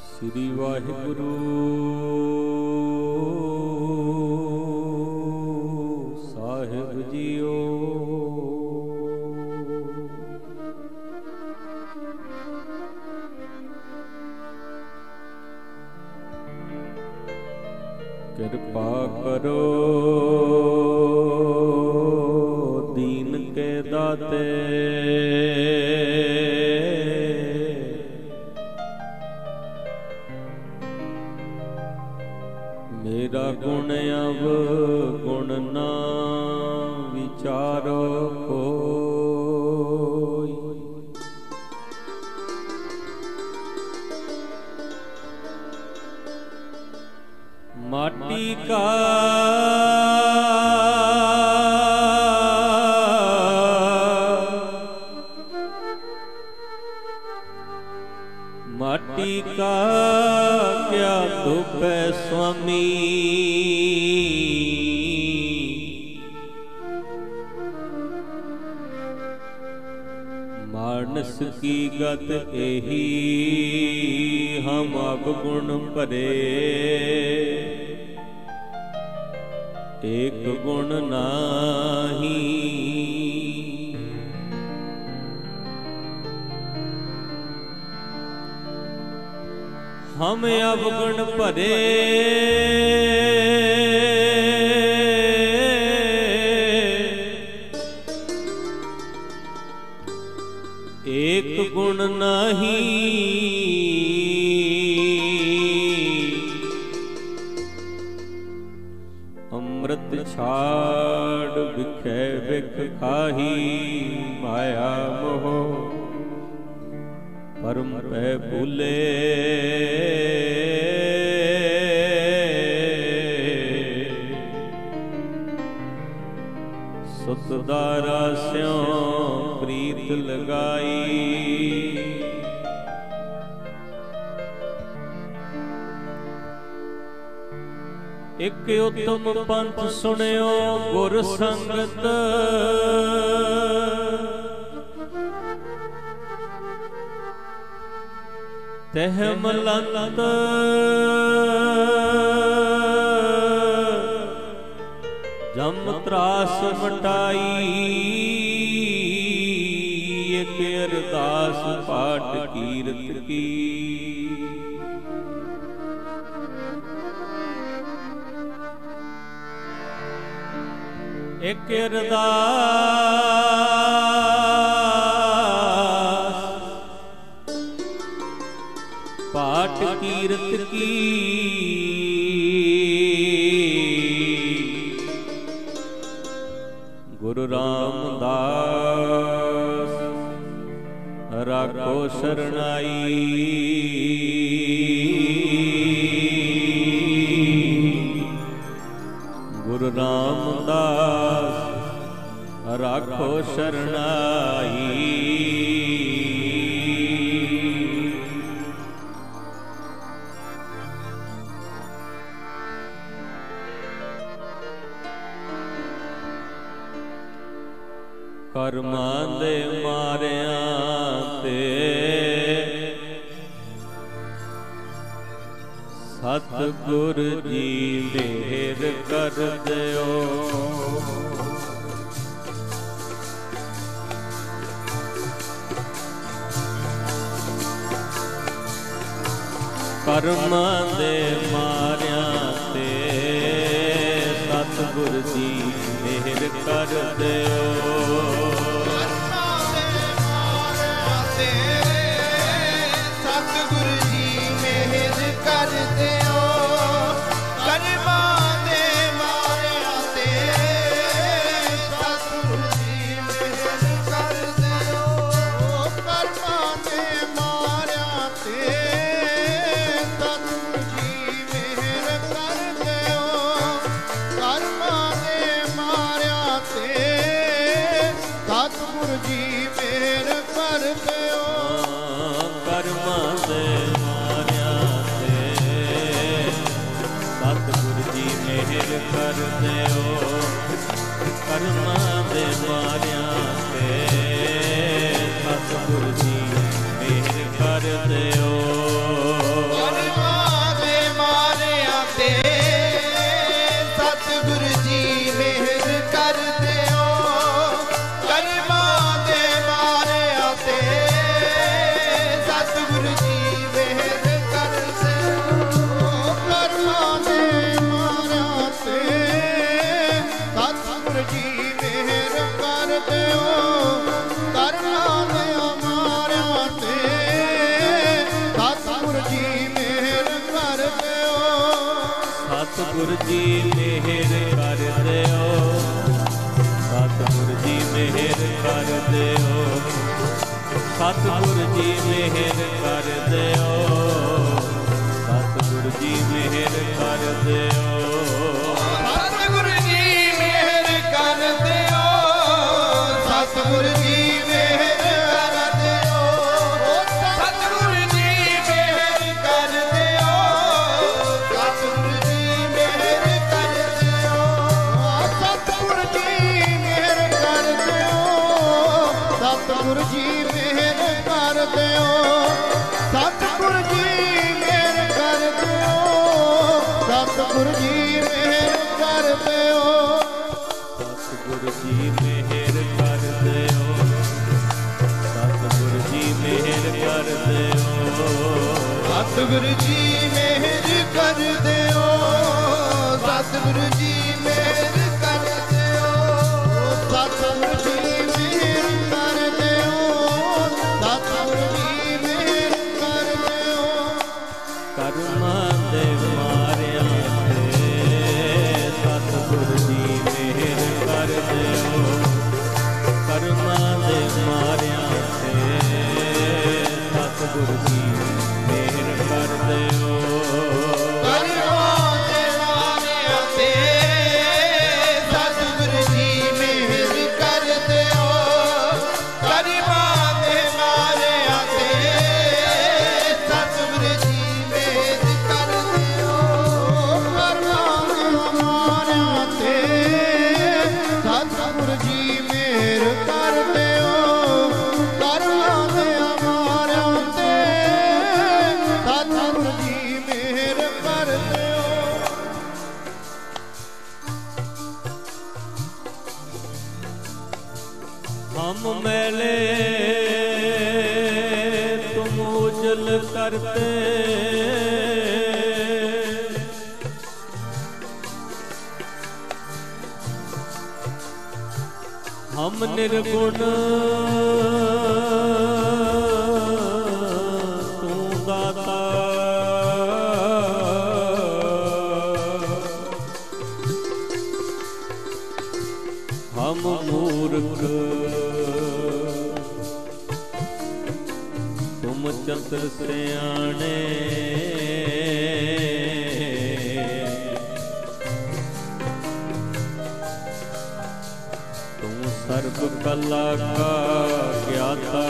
श्री वाहिगुरु साहिब जीओ। कृपा करो दीन के दाते, मेरा गुण अब गुण ना विचारो कोई। माटी का माटी का क्या दुख है स्वामी, मानस की गत यही हम अब गुण भरे, एक गुण नाही। हम अब गुण भरे ਅੰਮ੍ਰਿਤ ਛਾੜ ਵਿਖੇ ਵਿਖ ਖਾਹੀ ਮਾਇਆ ਮੋਹ ਪਰਮ ਪੈ ਭੁਲੇ ਸੁਤ ਦਾਰਾ ਸਿਉ ਪ੍ਰੀਤ ਲਗਾਈ ਇਕ ਉਤਮ ਪੰਥ ਸੁਣਿਓ ਗੁਰ ਸੰਗਤ ਤਹਿ ਮਲੰਤ ਜਮ ਤਰਾਸ ਮਟਾਈ ਇਕ ਅਰਦਾਸ ਪਾਠ ਕੀਰਤ ਕੀ ਇਕ ਅਰਦਾਸ ਪਾਠ ਕੀਰਤ ਕੀ ਗੁਰੂ ਰਾਮਦਾਸ ਰਾਖੋ ਸਰਣਾਈ ਗੁਰੂ ਰਾਮਦਾਸ ਰਾਖੋ ਸਰਣਾਈ ਕਰਮਾਂ ਦੇ ਮਾਰਿਆਂ ਤੇ ਸਤਿਗੁਰ ਜੀ ਮਿਹਰ ਕਰ ਦਿਓ ਕਰਮਾਂ ਦੇ ਮਾਰਿਆਂ ਤੇ ਸਤਿਗੁਰ ਜੀ ਮਿਹਰ ਕਰ ਦਿਓ ਕਰ ਦਿਓ ਕਰਮਾਂ ਦੇ ਮਾਰਿਆਂ ਤੇ ਸਤਿਗੁਰ ਜੀ ਮਿਹਰ ਕਰ ਦਿਓ ਕਰਮਾਂ ਦੇ ਮਾਰਿਆਂ ਤੇ ਸਤਿਗੁਰ ਜੀ ਮਿਹਰ ਕਰ ਦਿਓ ਕਰਮਾਂ ਦੇ ਮਾਰਿਆਂ ਤੇ ਸਤਿਗੁਰ ਜੀ ਮਿਹਰ ਕਰ ਦਿਓ ਕਰਮਾਂ ਦੇ ਸਤਿਗੁਰ ਜੀ ਮਿਹਰ ਕਰ ਦਿਓ ਕਰਮਾਂ ਦੇ ਮਾਰਿਆਂ ਤੇ ਸਤਿਗੁਰ ਜੀ ਮਿਹਰ ਕਰ ਦਿਓ ਸਤਿਗੁਰ ਜੀ ਮਿਹਰ ਕਰ ਦਿਓ ਸਤਿਗੁਰ ਜੀ ਮਿਹਰ ਕਰ ਦਿਓ ਸਤਿਗੁਰ ਜੀ ਮਿਹਰ ਕਰ ਦਿਓ ਸਤਿਗੁਰ ਜੀ ਮਿਹਰ ਕਰ ਦਿਓ ਸਤਿਗੁਰ ਜੀ ਮਿਹਰ ਕਰ ਦਿਓ ਸਤਿਗੁਰ ਜੀ ਮਿਹਰ ਕਰ ਦਿਓ ਸਤਿਗੁਰ ਜੀ ਮਿਹਰ ਕਰ ਦਿਓ ਸਤਿਗੁਰ ਜੀ ਮਿਹਰ ਕਰ ਦਿਓ ਸਤਿਗੁਰ ਜੀ ਮਿਹਰ ਕਰ ਦਿਓ ਸਤਿਗੁਰ ਜੀ ਮਿਹਰ ਕਰ ਦਿਓ ਸਤਿਗੁਰ ਜੀ ਮਿਹਰ ਕਰ ਦਿਓ ਸਤਿਗੁਰ ਜੀ ਮਿਹਰ ਕਰ ਦਿਓ ਸਤਿਗੁਰ ਜੀ ਮਿਹਰ ਕਰ ਦਿਓ ਸਤਿਗੁਰ ਜੀ ਮਿਹਰ ਕਰ ਦਿਓ ਸਤਿਗੁਰ ਜੀ ਮਿਹਰ ਕਰ ਦਿਓ ਸਤਿਗੁਰ ਜੀ ਮਿਹਰ ਕਰ ਦਿਓ ਸਤਿਗੁਰ ਜੀ ਮਿਹਰ ਕਰ ਦਿਓ ਸਤਿਗੁਰ ਜੀ ਮਿਹਰ ਕਰ ਦਿਓ ਕਰਮਾਂ ਦੇ ਮਾਰਿਆਂ ਤੇ हम मैले तुम उजल करते, हम निर्गुण तू दाता, हम मूर्ख तुम चतुर सियाणे, तुम सर्व कला का ज्ञाता,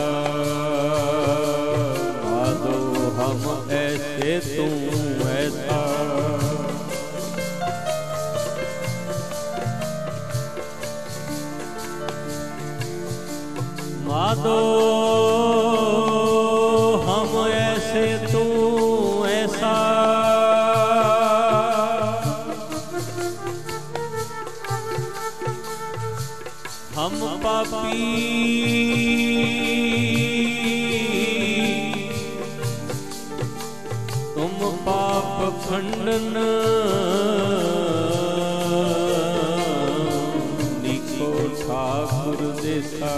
माधो हम ऐसे तू ऐसा, माधो हम ऐसे तू ऐसा, हम पापी तुम पाप खंडन, निको ठाकुर देसा,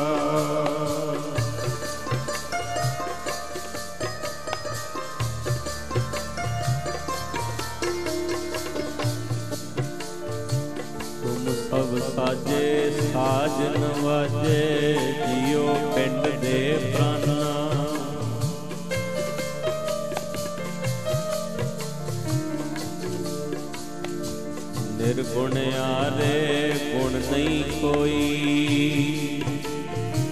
सब साजे साज नवाजे, जियो पिंड दे प्राणा, निर्गुण आरे गुण नहीं कोई,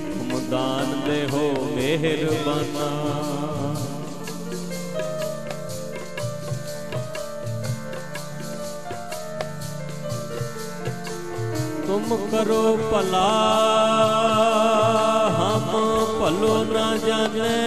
तुम दान दे हो मेहरबाना, तुम करो भला हम भलो न जाने,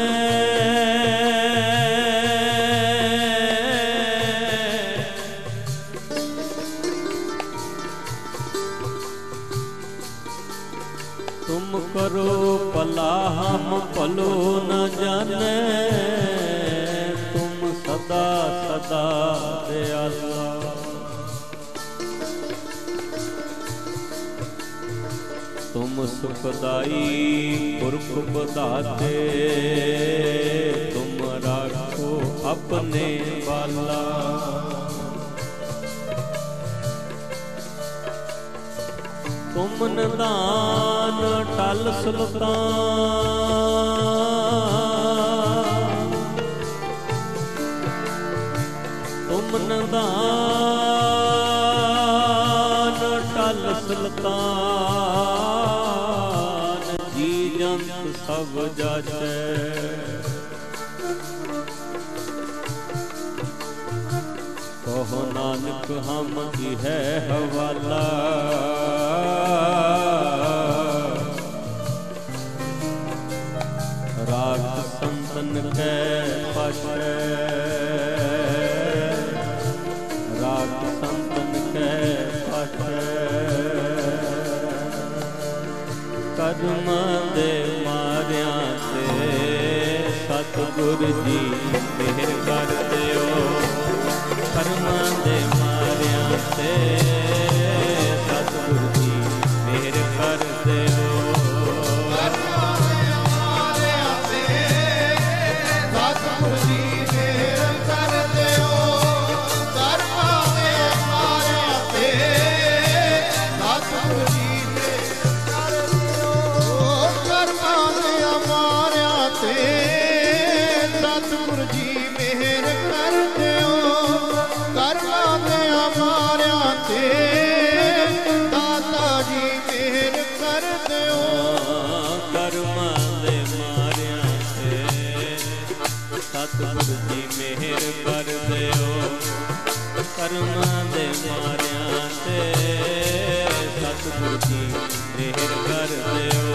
तुम करो भला हम भलो न जाने, तुम सदा सदा दयाला, तुम सुखदाई पुरख बधाते, तुम राखो अपने वाला, तुम निदान टल सुल्तान, तुम निदान टल सुल्तान, जी जंत सब जाचे, कहो नानक हम की है हवाला, राग संतन के पाशे, राग संतन के पाशे, कर्म दे मारिया ते सतगुर जी मेहर कर दियो, कर्म दे मारिया ते सतगुर जी मेहर कर दियो, सतगुर जी मेहर कर दियो, कर्मां दे मारिया ते सतगुर जी मेहर कर दियो, कर्मां दे मारिया ते सतगुर जी मेहर कर दियो, कर्मां दे मारिया ते सतगुर जी मेहर कर दियो,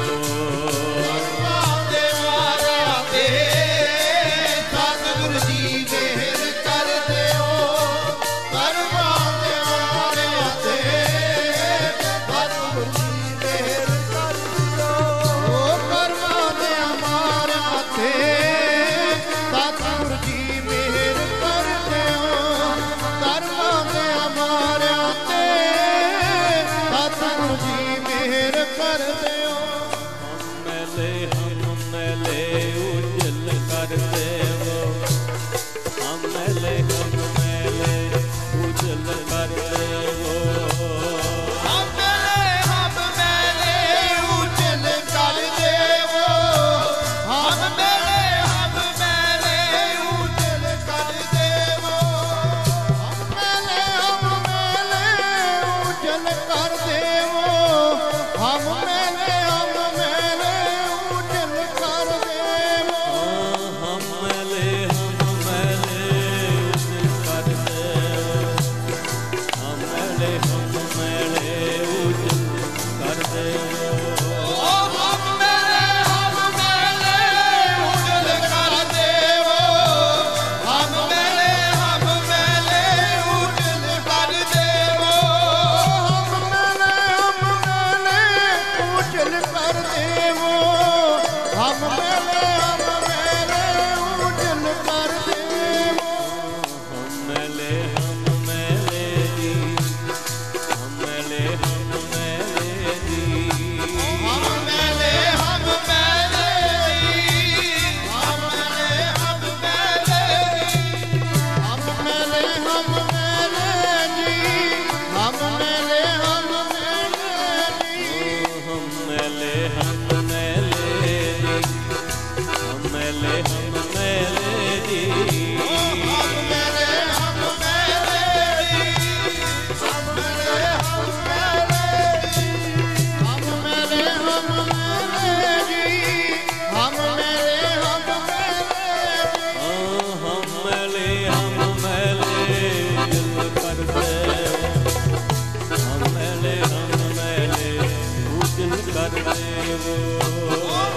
देवो।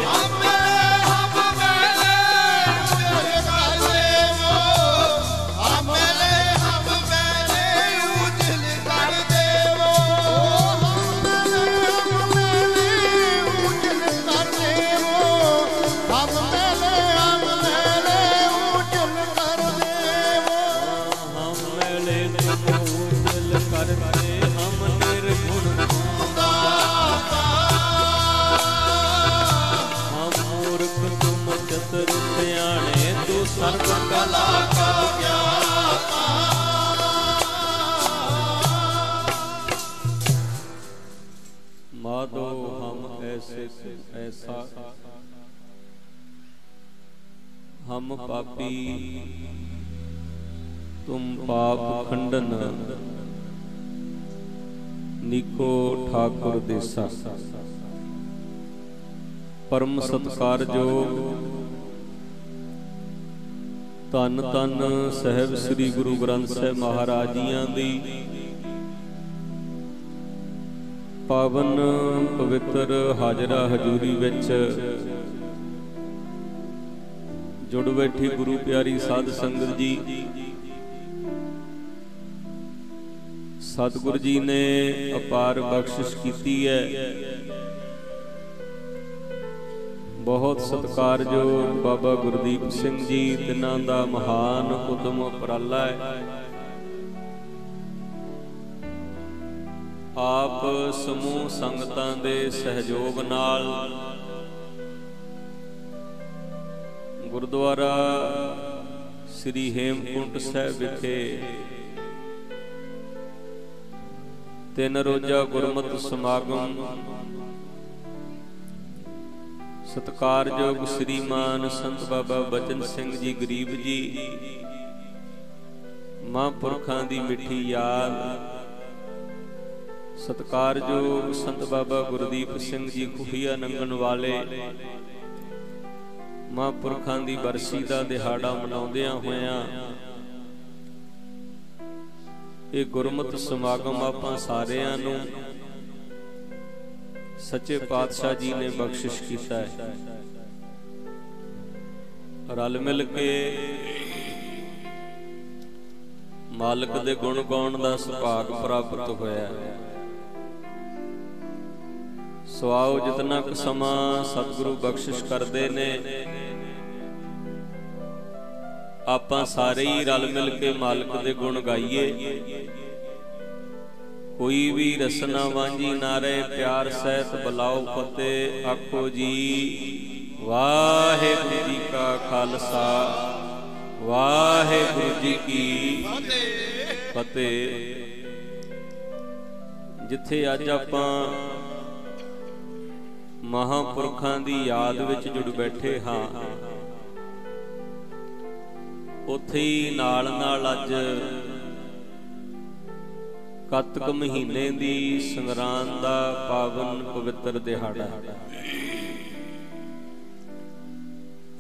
हम मेले उजल कर देवो। हम मेले उजल कर देवो। उजल कर देवो। हम मेले उजल कर देवो। हम मेले तुम उजल करते हम निर्गुण दाता। हम मूर्ख तुम चतुर सियाणे तू सर्व कला का ज्ञाता। माधो हम ऐसे ऐसा हम पापी तुम पाप खंडन निको ठाकुर देसा। परम सत्कार जो धन धन साहिब श्री गुरु ग्रंथ साहिब महाराज जियां दी पावन पवित्र हाजरा हजूरी विच जुड़ बैठी गुरु प्यारी साध संगत जी। सतगुरु जी ने अपार बख्शिश की है। बहुत सत्कार जो बाबा गुरदीप सिंह जी तिन्हां दा महान उदम उपराला है। आप समूह संगतां दे सहयोग नाल गुरुद्वारा श्री हेमकुंट साहिब विखे 3 रोजा गुरमत समागम सत्कारयोग श्रीमान संत बाबा बचन सिंह जी गरीब जी महापुरखां दी मिठी याद। सत्कारयोग संत बाबा गुरदीप सिंह जी खुफिया नंगन वाले महापुरखां दी बरसी दा दिहाड़ा मनाउंदियां होइयां ये गुरमत समागम आपां सारियां नूं सच्चे पातशाह जी ने बख्शिश कीता है। रल मिल के मालिक दे गुण गाउण दा सुभाग प्राप्त होया। सो आओ जितना क समा सतगुरु बख्शिश करदे ने आपां सारे ही रल मिल के मालिक दे गुण गाइए। कोई भी रसना वांझी ना रहे प्यार सहित बुलाओ फतेह आखो जी वाहिगुरू जी का खालसा वाहिगुरू जी की फतेह। जिथे अज आपां महापुरखां दी याद विच जुड़ बैठे हाँ उत्थे ही नाल नाल अज कतक महीने दी संगरांद दा पावन पवित्र दिहाड़ा।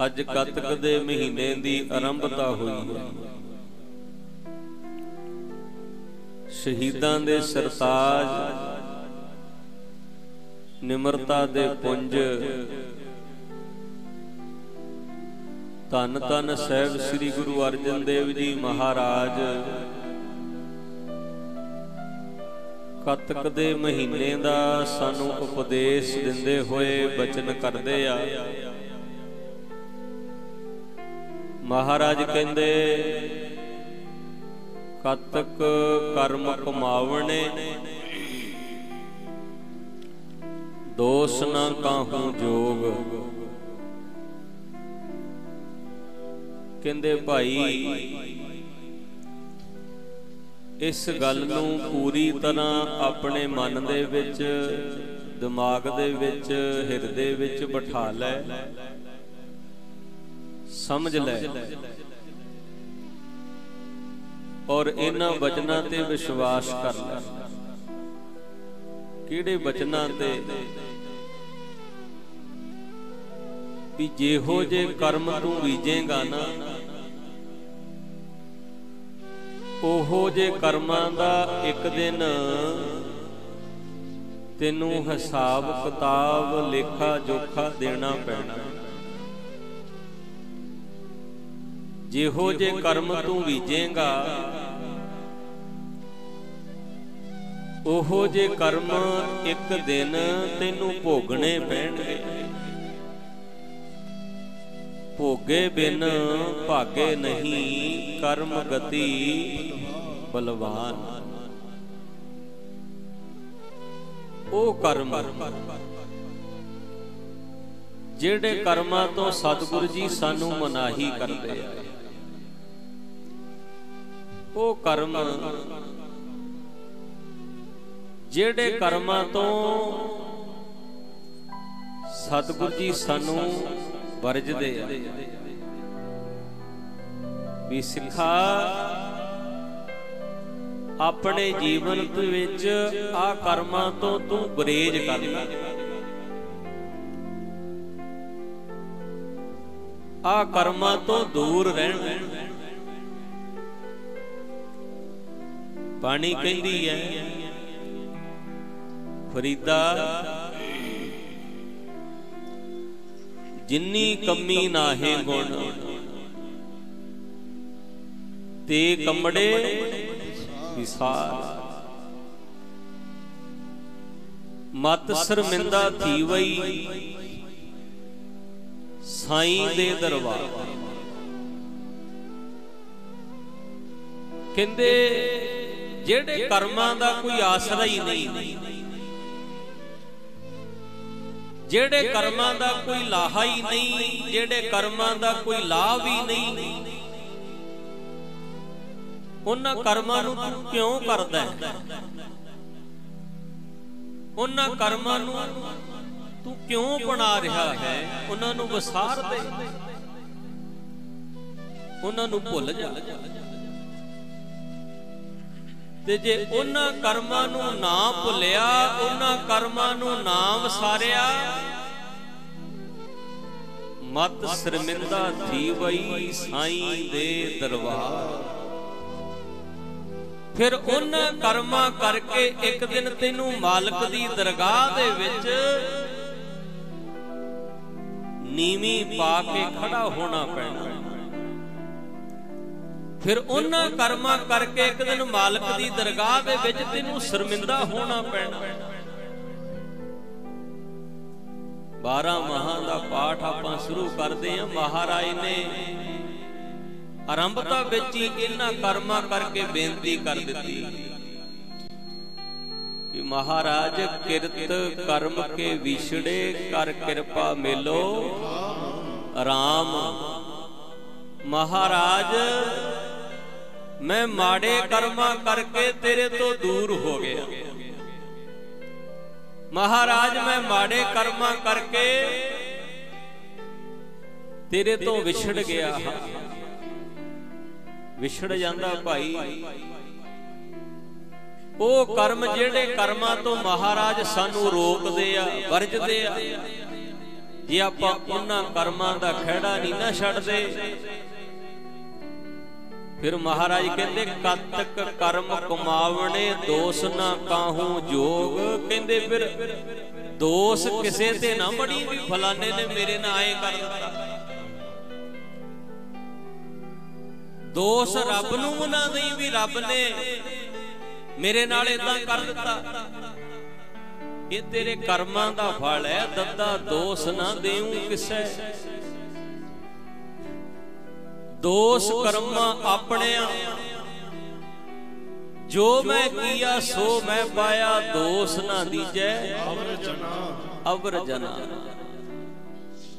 अज कतक दे महीने दी आरंभता हुई है। शहीदां दे सरताज निमरता दे पुंज धन धन साहिब श्री गुरु अर्जन देव जी महाराज कतक दे महीने दा सानू उपदेश दिंदे होए बचन करदे आ। महाराज कहंदे कतक कर्म कमावणे दोष न काहू जोग। कहंदे भाई इस गल नूं पूरी तरह अपने मन दे विच दिमाग दे विच हिरदे विच बिठा लै समझ लै और इन्हां वचनां ते विश्वास कर लै। किहड़े वचनां ते भी जेहो जे कर्म तू बीजेगा ना ओहो जे कर्मां दा एक दिन ਤੈਨੂੰ ਹਿਸਾਬ ਕਿਤਾਬ ਲੇਖਾ ਜੋਖਾ ਦੇਣਾ ਪੈਣਾ। ਜਿਹੋ ਜੇ ਕਰਮ ਤੂੰ ਬੀਜੇਂਗਾ ਉਹੋ ਜੇ ਕਰਮ ਇੱਕ ਦਿਨ ਤੈਨੂੰ ਭੋਗਣੇ ਪੈਣਗੇ। ਭੋਗੇ ਬਿਨ ਭਾਗੇ ਨਹੀਂ, ਕਰਮ ਗਤੀ ਬਲਵਾਨ। ਉਹ ਕਰਮ ਜਿਹੜੇ ਕਰਮਾਂ ਤੋਂ ਸਤਿਗੁਰੂ ਜੀ ਸਾਨੂੰ ਮਨਾਹੀ ਕਰਦੇ ਆ, ਉਹ ਕਰਮ ਜਿਹੜੇ ਕਰਮਾਂ ਤੋਂ ਸਤਿਗੁਰੂ ਜੀ ਸਾਨੂੰ ਵਰਜਦੇ ਆ ਵੀ ਸਿੱਖਾ ਆਪਣੇ ਜੀਵਨ ਦੇ ਵਿੱਚ ਆ ਕਰਮਾਂ ਤੋਂ ਤੂੰ ਗੁਰੇਜ਼ ਕਰ ਲੈ, ਆ ਕਰਮਾਂ ਤੋਂ ਦੂਰ ਰਹਿਣਾ। ਬਾਣੀ ਕਹਿੰਦੀ ਹੈ ਫਰੀਦਾ ਜਿੰਨੀ ਕਮੀ ਨਾਹੇ ਗੁਣ ਤੇ ਕੰਮੜੇ ਵਿਸਾਰ। ਮਤ ਸ਼ਰਮਿੰਦਾ ਥੀ ਵਈ ਸਾਈਂ ਦੇ ਦਰਬਾਰ। ਕਹਿੰਦੇ ਜਿਹੜੇ ਕਰਮਾਂ ਦਾ ਕੋਈ ਆਸਰਾ ਹੀ ਨਹੀਂ, ਜਿਹੜੇ ਕਰਮਾਂ ਦਾ ਕੋਈ ਲਾਹਾ ਹੀ ਨਹੀਂ, ਜਿਹੜੇ ਕਰਮਾਂ ਦਾ ਕੋਈ ਲਾਭ ਹੀ ਨਹੀਂ, ਉਹਨਾਂ ਕਰਮਾਂ ਨੂੰ ਤੂੰ ਕਿਉਂ ਕਰਦਾ ਹੈ? ਉਹਨਾਂ ਕਰਮਾਂ ਨੂੰ ਤੂੰ ਕਿਉਂ ਬਣਾ ਰਿਹਾ ਹੈ? ਉਹਨਾਂ ਨੂੰ ਵਿਸਾਰ ਦੇ, ਉਹਨਾਂ ਨੂੰ ਭੁੱਲ ਜਾ। ਤੇ ਜੇ ਉਹਨਾਂ ਕਰਮਾਂ ਨੂੰ ਨਾ ਭੁੱਲਿਆ, ਉਹਨਾਂ ਕਰਮਾਂ ਨੂੰ ਨਾ ਵਿਸਾਰਿਆ, ਮਤ ਸ਼ਰਮਿੰਦਾ ਥੀ ਵਈ ਸਾਈਂ ਦੇ ਦਰਬਾਰ। ਫਿਰ ਉਹਨਾਂ ਕਰਮਾਂ ਕਰਕੇ ਇੱਕ ਦਿਨ ਤੈਨੂੰ ਮਾਲਕ ਦੀ ਦਰਗਾਹ ਦੇ ਵਿੱਚ ਨੀਵੀਂ ਪਾ ਕੇ ਖੜਾ ਹੋਣਾ ਪੈਣਾ। ਫਿਰ ਉਹਨਾਂ ਕਰਮਾਂ ਕਰਕੇ ਇੱਕ ਦਿਨ ਮਾਲਕ ਦੀ ਦਰਗਾਹ ਦੇ ਵਿੱਚ ਤੈਨੂੰ ਸ਼ਰਮਿੰਦਾ ਹੋਣਾ ਪੈਣਾ। 12 ਮਾਹਾਂ ਦਾ ਪਾਠ ਆਪਾਂ ਸ਼ੁਰੂ ਕਰਦੇ ਹਾਂ। ਮਹਾਰਾਜ ਨੇ ਆਰੰਭਤਾ ਵਿੱਚ ਹੀ ਇਹਨਾਂ ਕਰਮਾਂ ਕਰਕੇ ਬੇਨਤੀ ਕਰ ਦਿੱਤੀ ਕਿ ਮਹਾਰਾਜ ਕਿਰਤ ਕਰਮ ਕੇ ਵਿਛੜੇ ਕਰ ਕਿਰਪਾ ਮੇਲੋ ਰਾਮ। ਮਹਾਰਾਜ ਮੈਂ ਮਾੜੇ ਕਰਮਾਂ ਕਰਕੇ ਤੇਰੇ ਤੋਂ ਦੂਰ ਹੋ ਗਿਆ। ਮਹਾਰਾਜ ਮੈਂ ਮਾੜੇ ਕਰਮਾਂ ਕਰਕੇ ਤੇਰੇ ਤੋਂ ਵਿਛੜ ਗਿਆ ਹਾਂ। ਵਿਛੜ ਜਾਂਦਾ ਭਾਈ ਉਹ ਕਰਮ ਜਿਹੜੇ ਕਰਮਾਂ ਤੋਂ ਮਹਾਰਾਜ ਸਾਨੂੰ ਰੋਕਦੇ ਆ, ਵਰਜਦੇ ਆ। ਜੇ ਆਪਾਂ ਉਹਨਾਂ ਕਰਮਾਂ ਦਾ ਖਹਿੜਾ ਨਹੀਂ ਨਾ ਛੱਡਦੇ, ਫਿਰ ਮਹਾਰਾਜ ਕਹਿੰਦੇ ਕਤਕ ਕਰਮ ਕਮਾਵਣੇ ਦੋਸ ਨਾ ਕਾਹੂ ਜੋਗ। ਕਹਿੰਦੇ ਫਿਰ ਦੋਸ ਕਿਸੇ ਤੇ ਨਾ ਮੜੀ ਵੀ ਫਲਾਣੇ ਨੇ ਮੇਰੇ ਨਾਲ ਐ ਕਰ ਦਿੱਤਾ। ਦੋਸ ਰੱਬ ਨੂੰ ਨਾ ਦੇਈ ਵੀ ਰੱਬ ਨੇ ਮੇਰੇ ਨਾਲ ਏਦਾਂ ਕਰ ਦਿੱਤਾ। ਇਹ ਤੇਰੇ ਕਰਮਾਂ ਦਾ ਫਲ ਹੈ। ਦੱਦਾ ਦੋਸ ਨਾ ਦੇਉ ਕਿਸੇ, ਦੋਸ ਕਰਮਾਂ ਆਪਣਿਆਂ। ਜੋ ਮੈਂ ਕੀਆ ਸੋ ਮੈਂ ਪਾਇਆ, ਦੋਸ ਨਾ ਦੀਜੈ ਅਵਰ ਜਨਾ।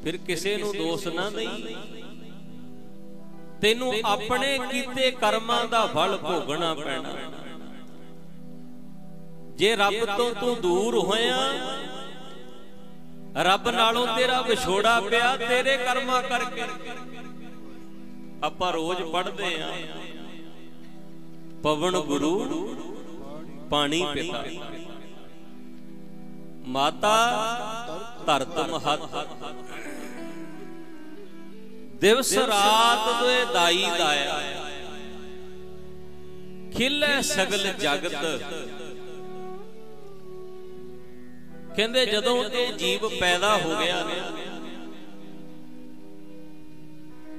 ਫਿਰ ਕਿਸੇ ਨੂੰ ਦੋਸ ਨਾ ਦੇਈ, ਤੈਨੂੰ ਆਪਣੇ ਕੀਤੇ ਕਰਮਾਂ ਦਾ ਫਲ ਭੋਗਣਾ ਪੈਣਾ। ਜੇ ਰੱਬ ਤੋਂ ਤੂੰ ਦੂਰ ਹੋਇਆ, ਰੱਬ ਨਾਲੋਂ ਤੇਰਾ ਵਿਛੋੜਾ ਪਿਆ ਤੇਰੇ ਕਰਮਾਂ ਕਰਕੇ। ਆਪਾਂ ਰੋਜ਼ ਪੜ੍ਹਦੇ ਆਂ ਪਵਨ ਗੁਰੂ ਪਾਣੀ ਪਿਤਾ, ਮਾਤਾ ਧਰਤ ਮਹਤ, ਦਿਵਸ ਰਾਤ ਦੁਇ ਦਾਈ ਦਾਇਆ, ਖਿਲੇ ਸਗਲ ਜਗਤ। ਕਹਿੰਦੇ ਜਦੋਂ ਇਹ ਜੀਵ ਪੈਦਾ ਹੋ ਗਿਆ,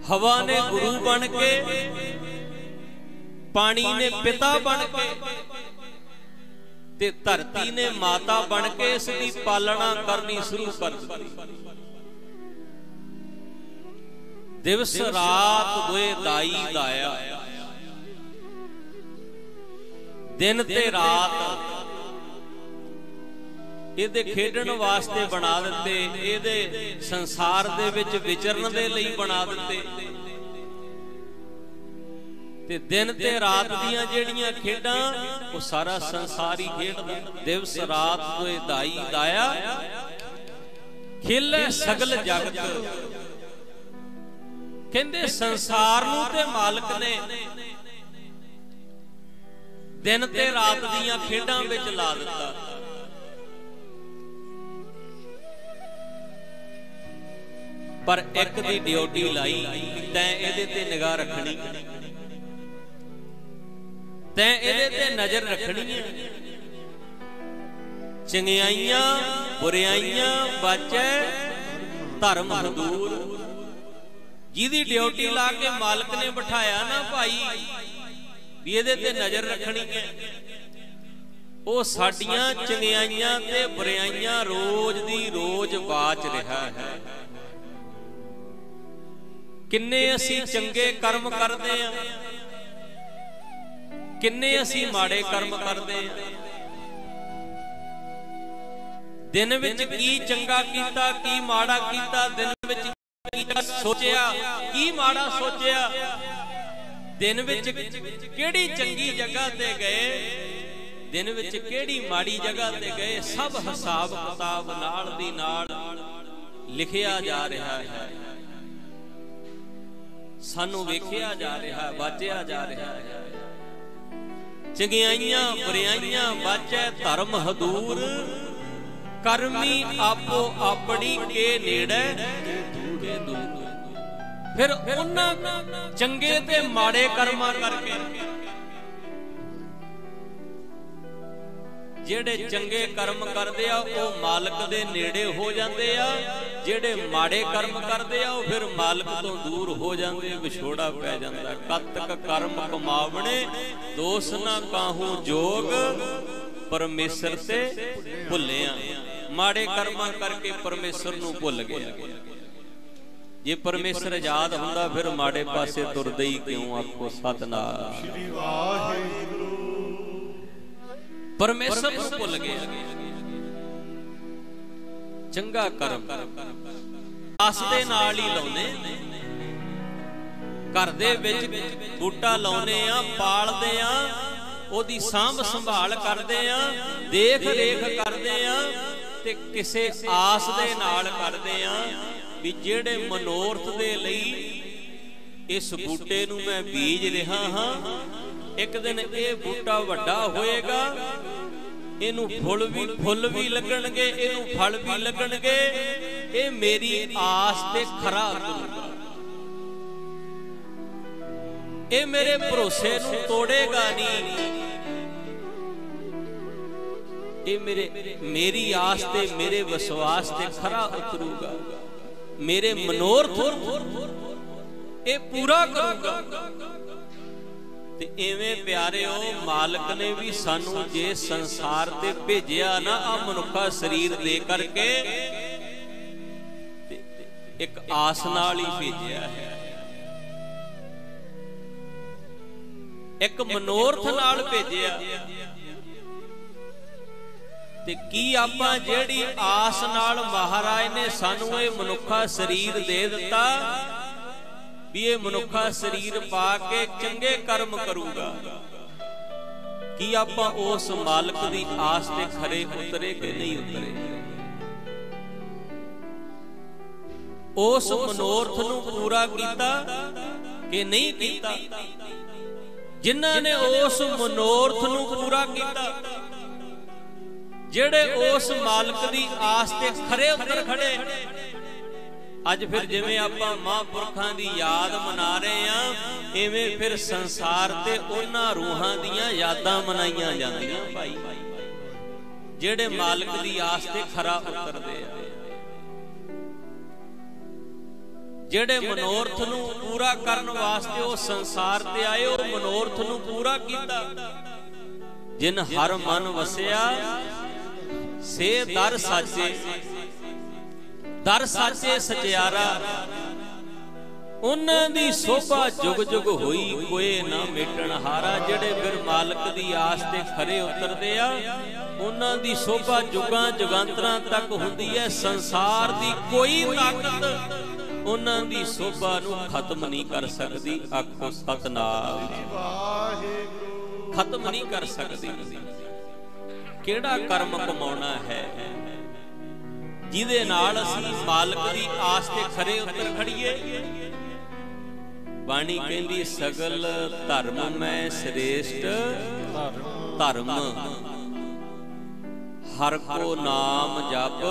ਹਵਾ ਨੇ ਗੁਰੂ ਬਣ ਕੇ, ਪਾਣੀ ਨੇ ਪਿਤਾ ਬਣ ਕੇ ਤੇ ਧਰਤੀ ਨੇ ਮਾਤਾ ਬਣ ਕੇ ਇਸ ਦੀ ਪਾਲਣਾ ਕਰਨੀ ਸ਼ੁਰੂ ਕਰ ਦਿੱਤੀ। ਦਿਵਸ ਰਾਤ ਦੋਏ ਦਾਈ ਦਾਇਆ, ਦਿਨ ਤੇ ਰਾਤ ਇਹਦੇ ਖੇਡਣ ਵਾਸਤੇ ਬਣਾ ਦਿੱਤੇ, ਇਹਦੇ ਸੰਸਾਰ ਦੇ ਵਿੱਚ ਵਿਚਰਨ ਦੇ ਲਈ ਬਣਾ ਦਿੱਤੇ। ਤੇ ਦਿਨ ਤੇ ਰਾਤ ਦੀਆਂ ਜਿਹੜੀਆਂ ਖੇਡਾਂ ਉਹ ਸਾਰਾ ਸੰਸਾਰ ਹੀ ਖੇਡਦਾ। ਦਿਵਸ ਰਾਤ ਦੋਏ ਦਾਈ ਦਾਇਆ, ਖੇਲੇ ਸਗਲ ਜਗਤ। ਕਹਿੰਦੇ ਸੰਸਾਰ ਨੂੰ ਤੇ ਮਾਲਕ ਨੇ ਦਿਨ ਤੇ ਰਾਤ ਦੀਆਂ ਖੇਡਾਂ ਵਿੱਚ ਲਾ ਦਿੱਤਾ। ਪਰ ਇੱਕ ਦੀ ਡਿਊਟੀ ਲਾਈ, ਤੈਂ ਇਹਦੇ ਤੇ ਨਿਗਾਹ ਰੱਖਣੀ, ਤੈਂ ਇਹਦੇ ਤੇ ਨਜ਼ਰ ਰੱਖਣੀ ਹੈ। ਚੰਗਿਆਈਆਂ ਬੁਰਾਈਆਂ ਬਾਚੈ ਧਰਮ ਹਦੂਰ। ਜਿਹਦੀ ਡਿਊਟੀ ਲਾ ਕੇ ਮਾਲਕ ਨੇ ਬਿਠਾਇਆ ਨਾ ਭਾਈ ਵੀ ਇਹਦੇ ਤੇ ਨਜ਼ਰ ਰੱਖਣੀ ਹੈ, ਉਹ ਸਾਡੀਆਂ ਚੰਗਿਆਈਆਂ ਤੇ ਬੁਰਾਈਆਂ ਰੋਜ਼ ਦੀ ਰੋਜ਼ ਬਾਚ ਰਿਹਾ ਹੈ। ਕਿੰਨੇ ਅਸੀਂ ਚੰਗੇ ਕਰਮ ਕਰਦੇ ਆ, ਕਿੰਨੇ ਅਸੀਂ ਮਾੜੇ ਕਰਮ ਕਰਦੇ ਆ। ਦਿਨ ਵਿੱਚ ਕੀ ਚੰਗਾ ਕੀਤਾ, ਕੀ ਮਾੜਾ ਕੀਤਾ, ਦਿਨ ਵਿੱਚ ਕੀ ਸੋਚਿਆ, ਕੀ ਮਾੜਾ ਸੋਚਿਆ, ਦਿਨ ਵਿੱਚ ਕਿਹੜੀ ਚੰਗੀ ਜਗ੍ਹਾ ਤੇ ਗਏ, ਦਿਨ ਵਿੱਚ ਕਿਹੜੀ ਮਾੜੀ ਜਗ੍ਹਾ ਤੇ ਗਏ, ਸਭ ਹਿਸਾਬ ਕਿਤਾਬ ਨਾਲ ਦੀ ਨਾਲ ਲਿਖਿਆ ਜਾ ਰਿਹਾ ਹੈ। ਸਾਨੂੰ ਵੇਖਿਆ ਜਾ ਰਿਹਾ, ਵਾਚਿਆ ਜਾ ਰਿਹਾ ਹੈ। ਚੰਗਿਆਈਆਂ ਬੁਰਾਈਆਂ ਬਾਚੈ ਧਰਮ ਹਦੂਰ। ਕਰਮੀ ਆਪੋ ਆਪਣੀ ਕੇ ਨੇੜੇ ਕੇ ਦੂਰ। ਫਿਰ ਉਹਨਾਂ ਚੰਗੇ ਤੇ ਮਾੜੇ ਕਰਮਾਂ ਕਰਕੇ, ਜਿਹੜੇ ਚੰਗੇ ਕਰਮ ਕਰਦੇ ਆ ਉਹ ਮਾਲਕ ਦੇ ਨੇੜੇ ਹੋ ਜਾਂਦੇ ਆ, ਜਿਹੜੇ ਮਾੜੇ ਕਰਮ ਕਰਦੇ ਆ ਉਹ ਫਿਰ ਮਾਲਕ ਤੋਂ ਦੂਰ ਹੋ ਜਾਂਦੇ, ਵਿਛੋੜਾ ਪੈ ਜਾਂਦਾ। ਕਤਕ ਕਰਮ ਕਮਾਵਣੇ ਦੋਸ ਨਾ ਕਾਹੂ ਜੋਗ, ਪਰਮੇਸ਼ਰ ਤੇ ਭੁੱਲਿਆ। ਮਾੜੇ ਕਰਮਾਂ ਕਰਕੇ ਪਰਮੇਸ਼ਰ ਨੂੰ ਭੁੱਲ ਗਿਆ। ਜੇ ਪਰਮੇਸ਼ਰ ਆਜ਼ਾਦ ਹੁੰਦਾ ਫਿਰ ਮਾੜੇ ਪਾਸੇ ਤੁਰਦੇ ਹੀ ਕਿਉਂ, ਆਖੋ ਸਤਿਨਾਮ ਸ੍ਰੀ ਵਾਹਿਗੁਰੂ। ਪਰਮੇਸ਼ਰ ਨੂੰ ਭੁੱਲ ਗਿਆ। ਚੰਗਾ ਕਰਮ ਆਸ ਦੇ ਨਾਲ ਹੀ ਲਾਉਨੇ, ਘਰ ਦੇ ਵਿੱਚ ਬੂਟਾ ਲਾਉਨੇ ਆ, ਪਾਲਦੇ ਆ, ਉਹਦੀ ਸਾਂਭ ਸੰਭਾਲ ਕਰਦੇ ਆ, ਦੇਖ ਰੇਖ ਕਰਦੇ ਆ, ਤੇ ਕਿਸੇ ਆਸ ਦੇ ਨਾਲ ਕਰਦੇ ਆ ਵੀ ਜਿਹੜੇ ਮਨੋਰਥ ਦੇ ਲਈ ਇਸ ਬੂਟੇ ਨੂੰ ਮੈਂ ਬੀਜ ਰਿਹਾ ਹਾਂ, ਇੱਕ ਦਿਨ ਇਹ ਬੂਟਾ ਵੱਡਾ ਹੋਏਗਾ, ਇਹਨੂੰ ਫੁੱਲ ਵੀ ਲੱਗਣਗੇ, ਇਹਨੂੰ ਫਲ ਵੀ ਲੱਗਣਗੇ। ਇਹ ਮੇਰੀ ਆਸ ਤੇ ਖਰਾ ਉਤਰੂਗਾ, ਇਹ ਮੇਰੇ ਭਰੋਸੇ ਨੂੰ ਤੋੜੇਗਾ ਨਹੀਂ। ਇਹ ਮੇਰੀ ਆਸ ਤੇ ਮੇਰੇ ਵਿਸ਼ਵਾਸ ਤੇ ਖਰਾ ਉਤਰੂਗਾ, ਮੇਰੇ ਮਨੋਰਥ ਇਹ ਪੂਰਾ ਕਰੂਗਾ। ਤੇ ਐਵੇਂ ਪਿਆਰਿਓ ਮਾਲਕ ਨੇ ਵੀ ਸਾਨੂੰ ਜੇ ਸੰਸਾਰ ਤੇ ਭੇਜਿਆ ਨਾ, ਆ ਮਨੁੱਖਾ ਸਰੀਰ ਦੇ ਕਰਕੇ, ਤੇ ਇੱਕ ਆਸ ਨਾਲ ਹੀ ਭੇਜਿਆ ਹੈ, ਇੱਕ ਮਨੋਰਥ ਨਾਲ ਭੇਜਿਆ। ਤੇ ਕੀ ਆਪਾਂ ਜਿਹੜੀ ਆਸ ਨਾਲ ਮਹਾਰਾਜ ਨੇ ਸਾਨੂੰ ਇਹ ਮਨੁੱਖਾ ਸਰੀਰ ਦੇ ਦਿੱਤਾ ਵੀ ਇਹ ਮਨੁੱਖਾ ਸਰੀਰ ਪਾ ਕੇ ਚੰਗੇ ਕਰਮ ਕਰੂਗਾ, ਕੀ ਆਪਾਂ ਉਸ ਮਾਲਕ ਦੀ ਆਸ ਤੇ ਖਰੇ ਉਤਰੇ ਕਿ ਨਹੀਂ ਉਤਰੇ? ਉਸ ਮਨੋਰਥ ਨੂੰ ਪੂਰਾ ਕੀਤਾ ਕਿ ਨਹੀਂ ਕੀਤਾ? ਜਿਨ੍ਹਾਂ ਨੇ ਉਸ ਮਨੋਰਥ ਨੂੰ ਪੂਰਾ ਕੀਤਾ, ਜਿਹੜੇ ਉਸ ਮਾਲਕ ਦੀ ਆਸ ਤੇ ਖਰੇ ਉਤਰ ਖੜੇ, ਅੱਜ ਫਿਰ ਜਿਵੇਂ ਆਪਾਂ ਮਹਾਂਪੁਰਖਾਂ ਦੀ ਯਾਦ ਮਨਾ ਰਹੇ ਆ, ਐਵੇਂ ਫਿਰ ਸੰਸਾਰ ਤੇ ਉਹਨਾਂ ਰੂਹਾਂ ਦੀਆਂ ਯਾਦਾਂ ਮਨਾਈਆਂ ਜਾਂਦੀਆਂ ਭਾਈ। ਜਿਹੜੇ ਮਾਲਕ ਦੀ ਆਸ ਤੇ ਖਰਾ ਉਤਰਦੇ ਆ, ਜਿਹੜੇ ਮਨੋਰਥ ਨੂੰ ਪੂਰਾ ਕਰਨ ਵਾਸਤੇ ਉਹ ਸੰਸਾਰ ਤੇ ਆਏ, ਉਹ ਮਨੋਰਥ ਨੂੰ ਪੂਰਾ ਕੀਤਾ। ਜਿਨ ਹਰ ਮਨ ਵਸਿਆ ਸੇ ਦਰ ਸਾਚੇ, ਦਰ ਸਾਚੇ ਸਚਿਆਰਾ, ਉਹਨਾਂ ਦੀ ਸੋਭਾ ਜੁਗ ਜੁਗ ਹੋਈ, ਕੋਏ ਨਾ ਮੇਟਣ ਹਾਰਾ। ਜਿਹੜੇ ਫਿਰ ਮਾਲਕ ਦੀ ਆਸ ਤੇ ਖਰੇ ਉਤਰਦੇ ਆ, ਉਹਨਾਂ ਦੀ ਸੋਭਾ ਜੁਗਾਂ ਜੁਗਾਂਤਰਾਂ ਤੱਕ ਹੁੰਦੀ ਹੈ। ਸੰਸਾਰ ਦੀ ਕੋਈ ਤਾਕਤ ਉਹਨਾਂ ਦੀ ਸੋਭਾ ਨੂੰ ਖਤਮ ਨਹੀਂ ਕਰ ਸਕਦੀ। ਆਖੋ ਸਤਿਨਾਮ, ਖਤਮ ਨਹੀਂ ਕਰ ਸਕਦੀ। ਕਿਹੜਾ ਕਰਮ ਕਮਾਉਣਾ ਹੈ ਜਿਹਦੇ ਨਾਲ ਅਸੀਂ ਮਾਲਕ ਦੀ ਆਸ ਤੇ ਖਰੇ ਉਤਰ ਖੜੀਏ? ਬਾਣੀ ਕਹਿੰਦੀ ਸਗਲ ਧਰਮ ਮੈਂ ਸ੍ਰੇਸ਼ਟ ਧਰਮ, ਹਰ ਕੋ ਨਾਮ ਜਪ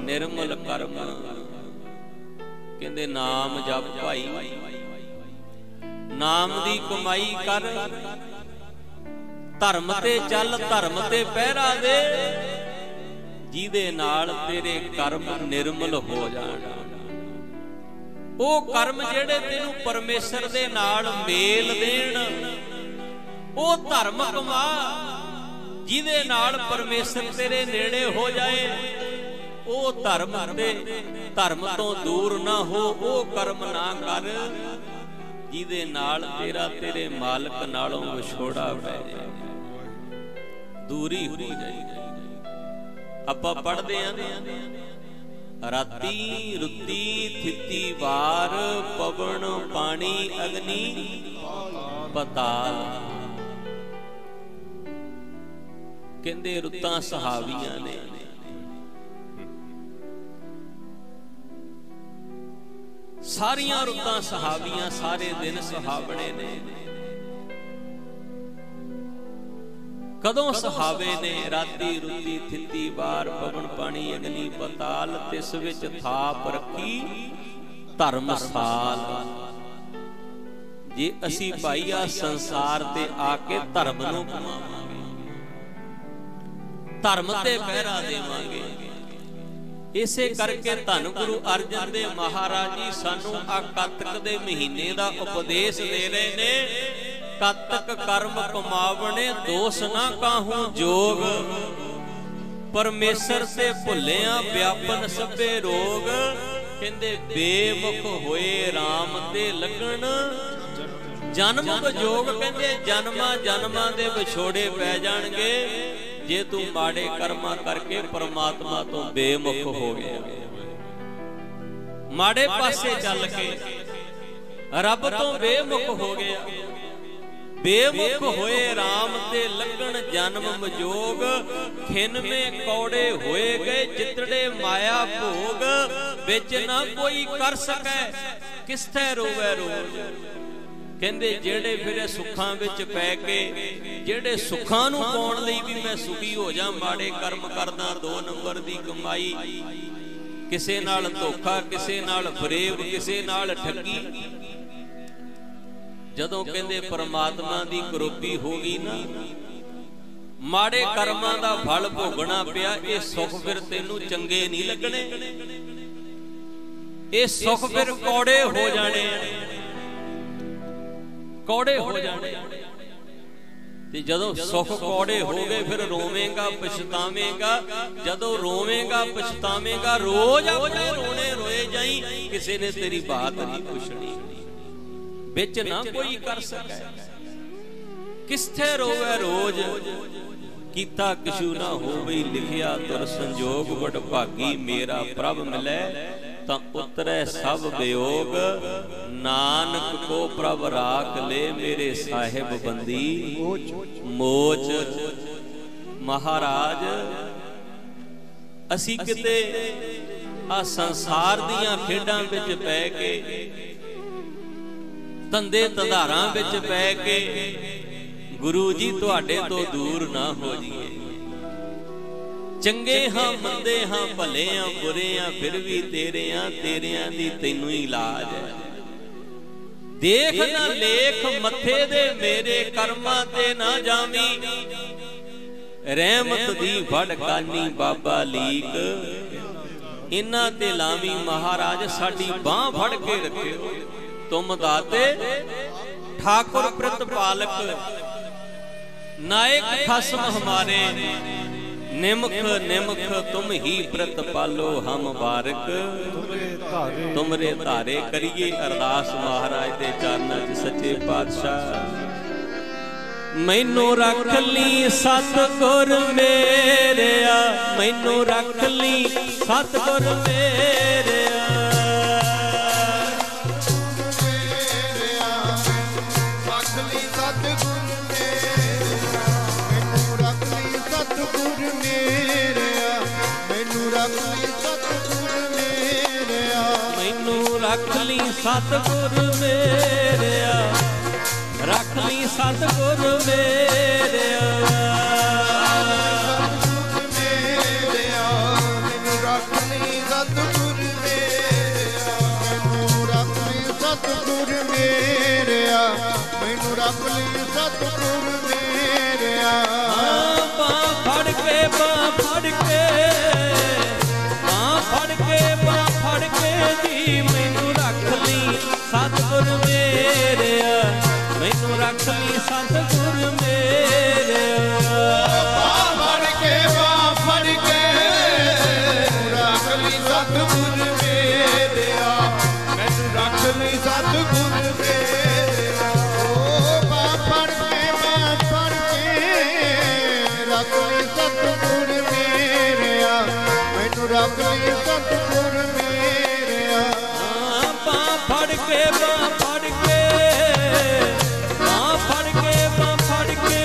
ਨਿਰਮਲ ਕਰਮ। ਕਹਿੰਦੇ ਨਾਮ ਜਪ ਭਾਈ, ਨਾਮ ਦੀ ਕਮਾਈ ਕਰ, ਧਰਮ ਤੇ ਚੱਲ, ਧਰਮ ਤੇ ਪਹਿਰਾ ਦੇ, ਜਿਹਦੇ ਨਾਲ ਤੇਰੇ ਕਰਮ ਨਿਰਮਲ ਹੋ ਜਾਣ। ਉਹ ਕਰਮ ਜਿਹੜੇ ਤੈਨੂੰ ਪਰਮੇਸ਼ਰ ਦੇ ਨਾਲ ਮੇਲ ਦੇਣ, ਉਹ ਧਰਮ ਕਮਾ ਜਿਹਦੇ ਨਾਲ ਪਰਮੇਸ਼ਰ ਤੇਰੇ ਨੇੜੇ ਹੋ ਜਾਏ। ਉਹ ਧਰਮ ਤੇ ਧਰਮ ਤੋਂ ਦੂਰ ਨਾ ਹੋ, ਉਹ ਕਰਮ ਨਾ ਕਰ ਜਿਹਦੇ ਨਾਲ ਤੇਰਾ ਤੇਰੇ ਮਾਲਕ ਨਾਲੋਂ ਵਿਛੋੜਾ ਪੈ ਜਾਏ, ਦੂਰੀ ਹੋ ਜਾਏ। ਆਪਾਂ ਪੜ੍ਹਦੇ ਆਂ ਰਾਤੀ ਰੁੱਤੀ ਥਿੱਤੀ ਵਾਰ, ਪਵਨ ਪਾਣੀ ਅਗਨੀ ਪਤਾਲ। ਕਹਿੰਦੇ ਰੁੱਤਾਂ ਸੁਹਾਵੀਆਂ ਨੇ, ਸਾਰੀਆਂ ਰੁੱਤਾਂ ਸੁਹਾਵੀਆਂ, ਸਾਰੇ ਦਿਨ ਸੁਹਾਵਣੇ ਨੇ। ਕਦੋਂ ਸੁਹਾਵੇ ਨੇ? ਰਾਤੀ ਰੁੱਤੀ ਥਿੱਤੀ ਵਾਰ, ਪਵਨ ਪਾਣੀ ਅਗਨੀ ਪਤਾਲ, ਤਿਸ ਵਿੱਚ ਥਾਪ ਰੱਖੀ ਧਰਮਸਾਲ। ਜੇ ਅਸੀਂ ਭਾਈ ਆ ਸੰਸਾਰ ਤੇ ਆ ਕੇ ਧਰਮ ਨੂੰ ਕਮਾਵਾਂਗੇ, ਧਰਮ ਤੇ ਪਹਿਰਾ ਦੇਵਾਂਗੇ। ਇਸੇ ਕਰਕੇ ਧੰਨ ਗੁਰੂ ਅਰਜਨ ਦੇਵ ਮਹਾਰਾਜ ਜੀ ਸਾਨੂੰ ਆ ਕੱਤਕ ਦੇ ਮਹੀਨੇ ਦਾ ਉਪਦੇਸ਼ ਦੇ ਰਹੇ ਨੇ। ਕੱਤਕ ਕਰਮ ਕਮਾਵਣੇ ਦੋਸ ਨਾ ਕਾਹੂ ਜੋਗ, ਪਰਮੇਸ਼ਰ ਤੇ ਭੁੱਲਿਆ ਵਿਆਪਨ ਸਭੇ ਰੋਗ। ਕਹਿੰਦੇ ਬੇਮੁਖ ਹੋਏ RAM ਤੇ ਲੱਗਣ ਜਨਮ ਵਿਜੋਗ। ਕਹਿੰਦੇ ਜਨਮਾਂ ਜਨਮਾਂ ਦੇ ਵਿਛੋੜੇ ਪੈ ਜਾਣਗੇ ਜੇ ਤੂੰ ਮਾੜੇ ਕਰਮਾਂ ਕਰਕੇ ਪਰਮਾਤਮਾ ਤੋਂ ਬੇਮੁਖ ਹੋ ਗਿਆ, ਮਾੜੇ ਪਾਸੇ ਚੱਲ ਕੇ ਰੱਬ ਤੋਂ ਬੇਮੁਖ ਹੋ ਗਿਆ। ਬੇਮੁਖ ਹੋਏ RAM ਤੇ ਲੱਗਣ ਜਨਮ ਵਿਜੋਗ, ਖਿਨਵੇਂ ਕੌੜੇ ਹੋਏ ਗਏ ਜਿਤੜੇ ਮਾਇਆ ਭੋਗ। ਵਿੱਚ ਨਾ ਕੋਈ ਕਰ ਸਕੈ ਕਿਸਥੈ ਰੋਵੈ ਰੋਜ। ਕਹਿੰਦੇ ਜਿਹੜੇ ਫਿਰ ਸੁੱਖਾਂ ਵਿੱਚ ਪੈ ਕੇ, ਜਿਹੜੇ ਸੁੱਖਾਂ ਨੂੰ ਪਾਉਣ ਲਈ ਵੀ ਮੈਂ ਸੁਖੀ ਹੋ ਜਾ, ਮਾੜੇ ਕਰਮ ਕਰਦਾ, 2 ਨੰਬਰ ਦੀ ਕਮਾਈ, ਕਿਸੇ ਨਾਲ ਧੋਖਾ, ਕਿਸੇ ਨਾਲ ਫਰੇਬ, ਕਿਸੇ ਨਾਲ ਠੱਗੀ। ਜਦੋਂ ਕਹਿੰਦੇ ਪਰਮਾਤਮਾ ਦੀ ਕਰੋਪੀ ਹੋ ਗਈ ਨਾ, ਮਾੜੇ ਕਰਮਾਂ ਦਾ ਫਲ ਭੋਗਣਾ ਪਿਆ, ਇਹ ਸੁੱਖ ਫਿਰ ਤੈਨੂੰ ਚੰਗੇ ਨਹੀਂ ਲੱਗਣੇ, ਇਹ ਸੁੱਖ ਫਿਰ ਕੌੜੇ ਹੋ ਜਾਣੇ, ਕੌੜੇ ਹੋ ਜਾਣੇ। ਤੇ ਜਦੋਂ ਸੁੱਖ ਕੌੜੇ ਹੋ ਗਏ ਫਿਰ ਰੋਵੇਂਗਾ ਪਛਤਾਵੇਂਗਾ। ਜਦੋਂ ਰੋਵੇਂਗਾ ਪਛਤਾਵੇਂਗਾ, ਰੋਜ਼ ਆਪਣੇ ਰੋਣੇ ਰੋਏ ਜਾਈ, ਕਿਸੇ ਨੇ ਤੇਰੀ ਬਾਤ ਨਹੀਂ ਪੁੱਛਣੀ। ਵਿੱਚ ਨਾ ਕੋਈ ਕਰ ਸਕੈ ਕਿਸਥੇ ਰੋਵੇ ਰੋਜ਼, ਕੀਤਾ ਕਿਛੂ ਨਾ ਹੋਵੇ ਲਿਖਿਆ ਤੁਰ ਸੰਜੋਗ। ਵਡ ਭਾਗੀ ਮੇਰਾ ਪ੍ਰਭ ਮਿਲੈ ਤਾਂ ਉਤਰੈ ਸਭ ਵਿਯੋਗ। ਨਾਨਕ ਕੋ ਪ੍ਰਭ ਰਾਖ ਲੈ ਮੇਰੇ ਸਾਹਿਬ ਬੰਦੀ ਮੋਚ। ਮਹਾਰਾਜ ਅਸੀਂ ਕਿਤੇ ਆ ਸੰਸਾਰ ਦੀਆਂ ਖੇਡਾਂ ਵਿੱਚ ਪੈ ਕੇ, ਧੰਦੇ ਧੰਦਾਰਾਂ ਵਿੱਚ ਪੈ ਕੇ ਗੁਰੂ ਜੀ ਤੁਹਾਡੇ ਤੋਂ ਦੂਰ ਨਾ ਹੋ ਜਾਈਏ। ਚੰਗੇ ਹਾਂ ਮੰਦੇ ਹਾਂ ਭਲੇ ਹਾਂ ਬੁਰੇ ਹਾਂ ਫਿਰ ਵੀ ਤੇਰੇ ਹਾਂ, ਤੇਰਿਆਂ ਦੀ ਤੈਨੂੰ ਹੀ ਲਾਜ ਹੈ। ਦੇਖ ਨਾ ਲੇਖ ਮੱਥੇ ਦੇ ਮੇਰੇ ਕਰਮਾਂ ਤੇ ਨਾ ਜਾਵੀਂ, रहमत दी भड़कानी बाबा लीक, इन्हां ते लावी महाराज साडी बांह फड़ के रखियो। तुम दाते ठाकुर प्रतिपालक, नायक खसम हमारे, निमख निमख तुम ही प्रतिपालो हम बारक। तुमरे धारे करिए अरदास महाराज दे चरनां च सच्चे पातशाह। मैनू रख ली सतगुर मेरेया, मैनू रख ली सतगुर मेरेया। रख ली सतगुर मेरेया, मैनू रख ली सतगुर मेरेया, मैनू रख ली सतगुर मेरेया, मैनू रख ली सतगुर मेरेया, रख ली सतगुर मेरेया। मैनू रख ली सतगुर मेरेया, मैनू रख ली सतगुर मेरेया, मैनू रख ली सतगुर मेरेया। बांह फड़ के बांह फड़ के, बांह फड़ के बांह फड़ के जी मैनू रख ली सतगुर मेरेया, मैनू रख ली सतगुर मेरेया। बांह फड़ के बांह फड़ के रख ली सतगुर मेरेया, मैनू रख ली सतगुर मेरेया। ओ बांह फड़ के बांह फड़ के रख ली सतगुर मेरेया, मैनू रख ली सतगुर मेरेया। बांह फड़ के बांह फड़ के, बांह फड़ के बांह फड़ के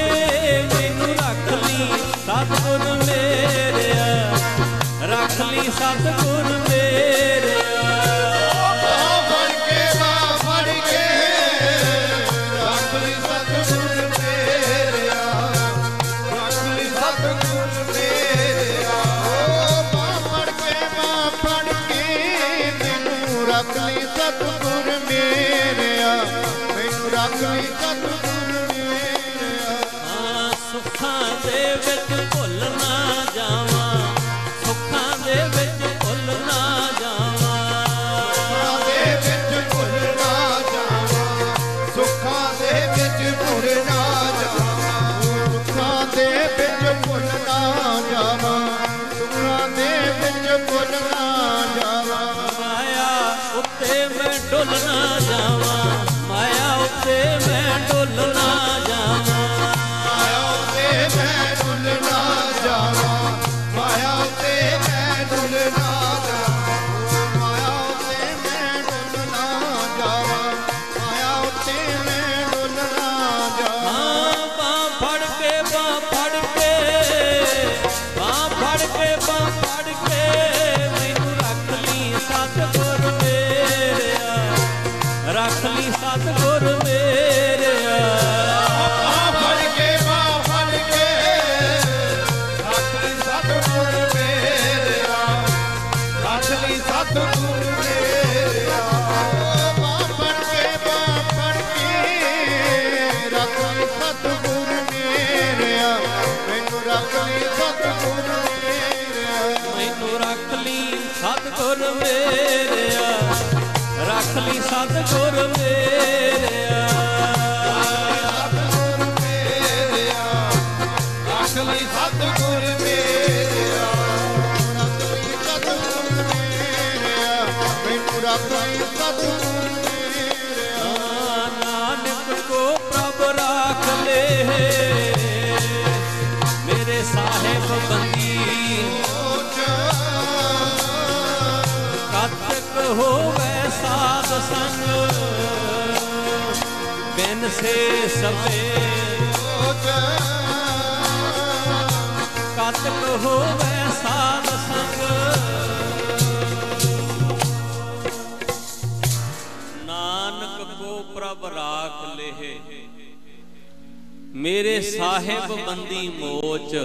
मैनू रख ली सतगुर मेरेया, रख ली सतगुर मेरेया। बांह फड़ के बांह फड़ के रख ली सतगुर मेरेया, रख ली सतगुर मेरेया। ओ बांह फड़ के बांह फड़ के मैनू रख ली सतगुर मेरेया, मैनू रख ली सतगुर मेरेया। सुखां दे विच भुल ना जावां, सुखां दे विच भुल ना जावां। ਸੁੱਖਾਂ ਦੇ ਵਿੱਚ ਭੁੱਲ ਨਾ ਜਾਵਾਂ, ਸੁੱਖਾਂ ਦੇ ਵਿੱਚ ਭੁੱਲ ਨਾ ਜਾਵਾਂ, ਸੁੱਖਾਂ ਦੇ ਵਿੱਚ ਭੁੱਲ ਨਾ ਜਾਵਾਂ, ਸੁੱਖਾਂ ਦੇ ਵਿੱਚ ਭੁੱਲ ਨਾ ਜਾਵਾਂ। ਮਾਇਆ ਉੱਤੇ ਮੈਂ ਡੁੱਲ ਨਾ ਜਾਵਾਂ, ਮਾਇਆ ਉੱਤੇ ਮੈਂ ਡੁੱਲ ਨਾ ਜਾਵਾਂ। ਮਾਇਆ ਉੱਤੇ ਮੈਂ ਡੁੱਲ ਨਾ ਜਾਵਾਂ, ਮਾਇਆ ਉੱਤੇ ਮੈਂ ਡੁੱਲ ਨਾ ਜਾਵਾਂ, ਮਾਇਆ ਉੱਤੇ ਮੈਂ ਡੁੱਲ ਨਾ ਜਾਵਾਂ, ਮਾਇਆ ਉੱਤੇ ਮੈਂ ਡੁੱਲ ਨਾ ਜਾਵਾਂ। ਬਾਂਹ ਫੜ ਕੇ ਬਾਂਹ ਫੜ ਕੇ, ਬਾਂਹ ਫੜ ਕੇ ਬਾਂਹ ਫੜ ਕੇ ਮੈਨੂੰ ਰੱਖ ਲਈ ਸਤਿਗੁਰ ਮੇਰਿਆ, ਰੱਖ ਲਈ ਸਤਿਗੁਰ ਮੇਰਿਆ। ਬਾਂਹ ਫੜ ਕੇ ਬਾਂਹ ਫੜ ਕੇ ਰੱਖ ਲਈ ਸਤਿਗੁਰ ਮੇਰਿਆ, ਰੱਖ ਲਈ ਸਤਿਗੁਰ ਮੇਰਿਆ। ਬਾਂਹ ਫੜ ਕੇ ਬਾਂਹ ਫੜ ਕੇ ਰੱਖ ਲਈ ਸਤਿਗੁਰ ਮੇਰਿਆ, ਮੈਨੂੰ ਰੱਖ ਲਈ ਸਤਿਗੁਰ ਮੇਰਿਆ। ਮੈਨੂੰ ਰੱਖ ਲਈ ਸਤਿਗੁਰ ਮੇਰਿਆ, ਰੱਖ ਲਈ ਸਤਿਗੁਰ ਮੇਰਿਆ। ਸਤਿਗੁਰ ਮੇਰਿਆ, ਰੱਖ ਲਈ ਸਤਿਗੁਰ ਮੇਰਿਆ, ਰੱਖ ਲਈ ਸਤਿਗੁਰ ਮੇਰਿਆ, ਮੈਨੂੰ ਰੱਖ ਲਈ ਸਤਿਗੁਰ ਮੇਰਿਆ। ਨਾਨਕ ਕੋ ਪ੍ਰਭ ਰਾਖ ਲੈ, ਮੇਰੇ ਸਾਹਿਬ ਬੰਦੀ ਕਤਕ ਹੋਵੇ ਸਾਧ ਸੰਗ, ਬਿਨ ਸੇ ਸਭੇ ਕਤਕ ਹੋਵੇ ਸਾਧ ਸੰਗ। ਨਾਨਕ ਕੋ ਪ੍ਰਭ ਰਾਖ ਲੇਹ, ਮੇਰੇ ਸਾਹਿਬ ਬੰਦੀ ਮੋਚ,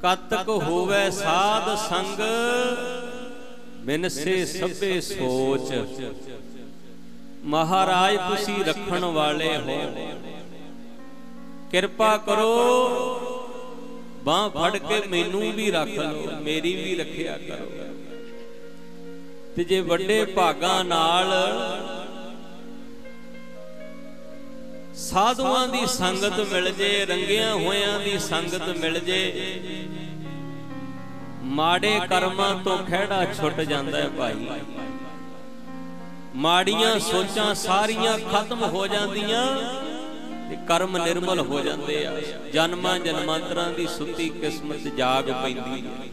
ਕਤਕ ਹੋਵੇ ਸਾਧ ਸੰਗ, ਬਿਨ ਸੇ ਸਭੇ ਸੋਚ। ਮਹਾਰਾਜ ਤੁਸੀਂ ਰੱਖਣ ਵਾਲੇ ਹੋ, किरपा करो बांह फड़ के मैनू भी रख लो, मेरी भी रखिया करो। ते जे वड्डे भागां नाल साधुआं दी संगत मिल जे, रंगिया होयां दी संगत मिल जे, माड़े कर्मां तो खिहड़ा छुट जांदा है भाई। माड़ियां सोचां सारियां खत्म हो जांदियां ते कर्म निर्मल हो जाते आ। जन्मां जन्मांतरां दी सुती किस्मत जाग पैंदी है।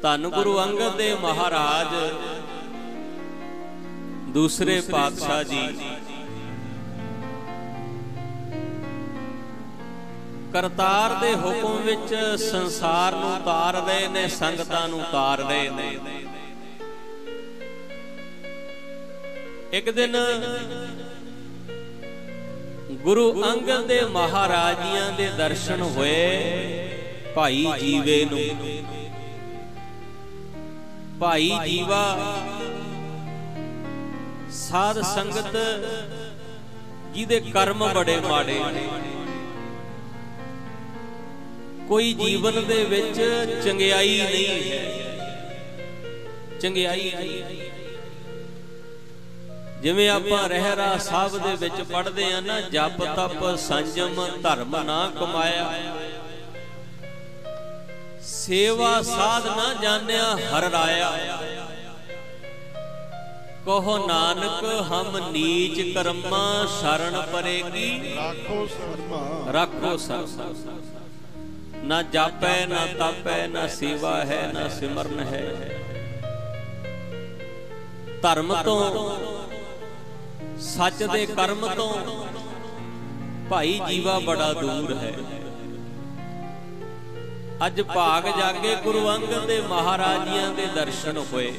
धन गुरु अंगद देव महाराज दूसरे पातशाह जी करतार दे हुक्म विच संसार नूं तार रहे ने, संगतां नूं तार रहे ने। एक दिन गुरु अंगद देव महाराज जियां दे दर्शन होए भाई जीवे नूं। भाई जीवा साध संगत जिहदे कर्म बड़े माड़े, कोई जीवन दे विच चंगियाई नहीं है, चंगियाई नहीं। जिवें आपां रहरा साहब दे विच पढ़दे आ ना, जप तप संजम धर्म ना कमाया, सेवा साध ना जानिया हर राया। कहो नानक हम नीच कर्मा शरण परेगी, राखो शर्मा राखो शर्मा। ना जापै ना तापै, ना सेवा है ना सिमरन है। धर्म तो सच दे कर्म तो भाई जीवा बड़ा दूर है। अज भाग जागे गुरु अंगद देव महाराज जियां दे दर्शन होए।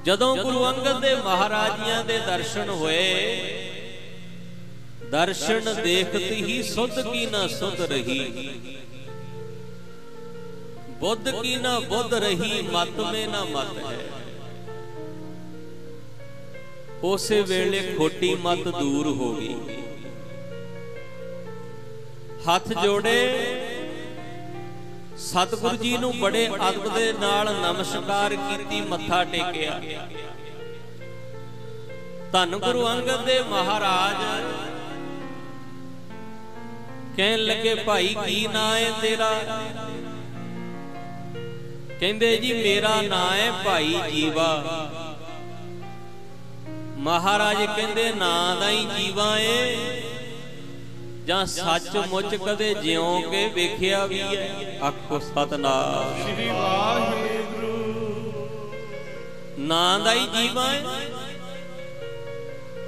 जदों गुरु अंगद देव महाराज जियां दे दर्शन होए, दर्शन देखती ही सुध की ना सुध रही, बुद्ध की ना बुद्ध रही, मत में ना मत है। उसे वेले खोटी मत दूर हो गई। हथ जोड़े सतगुरु जी नूं बड़े अदब दे नाल नमस्कार कीती, मत्था टेकिया। धन गुरु अंगद देव महाराज कहन लगे, भाई की नां है तेरा? कहंदे जी मेरा नां है भाई जीवा। महाराज कहंदे नां दा ही जीवा है जां सच मुच कदे जिउं के वेखिया भी है? आखो सतनाम श्री वाहिगुरु। नां दा ही जीवा है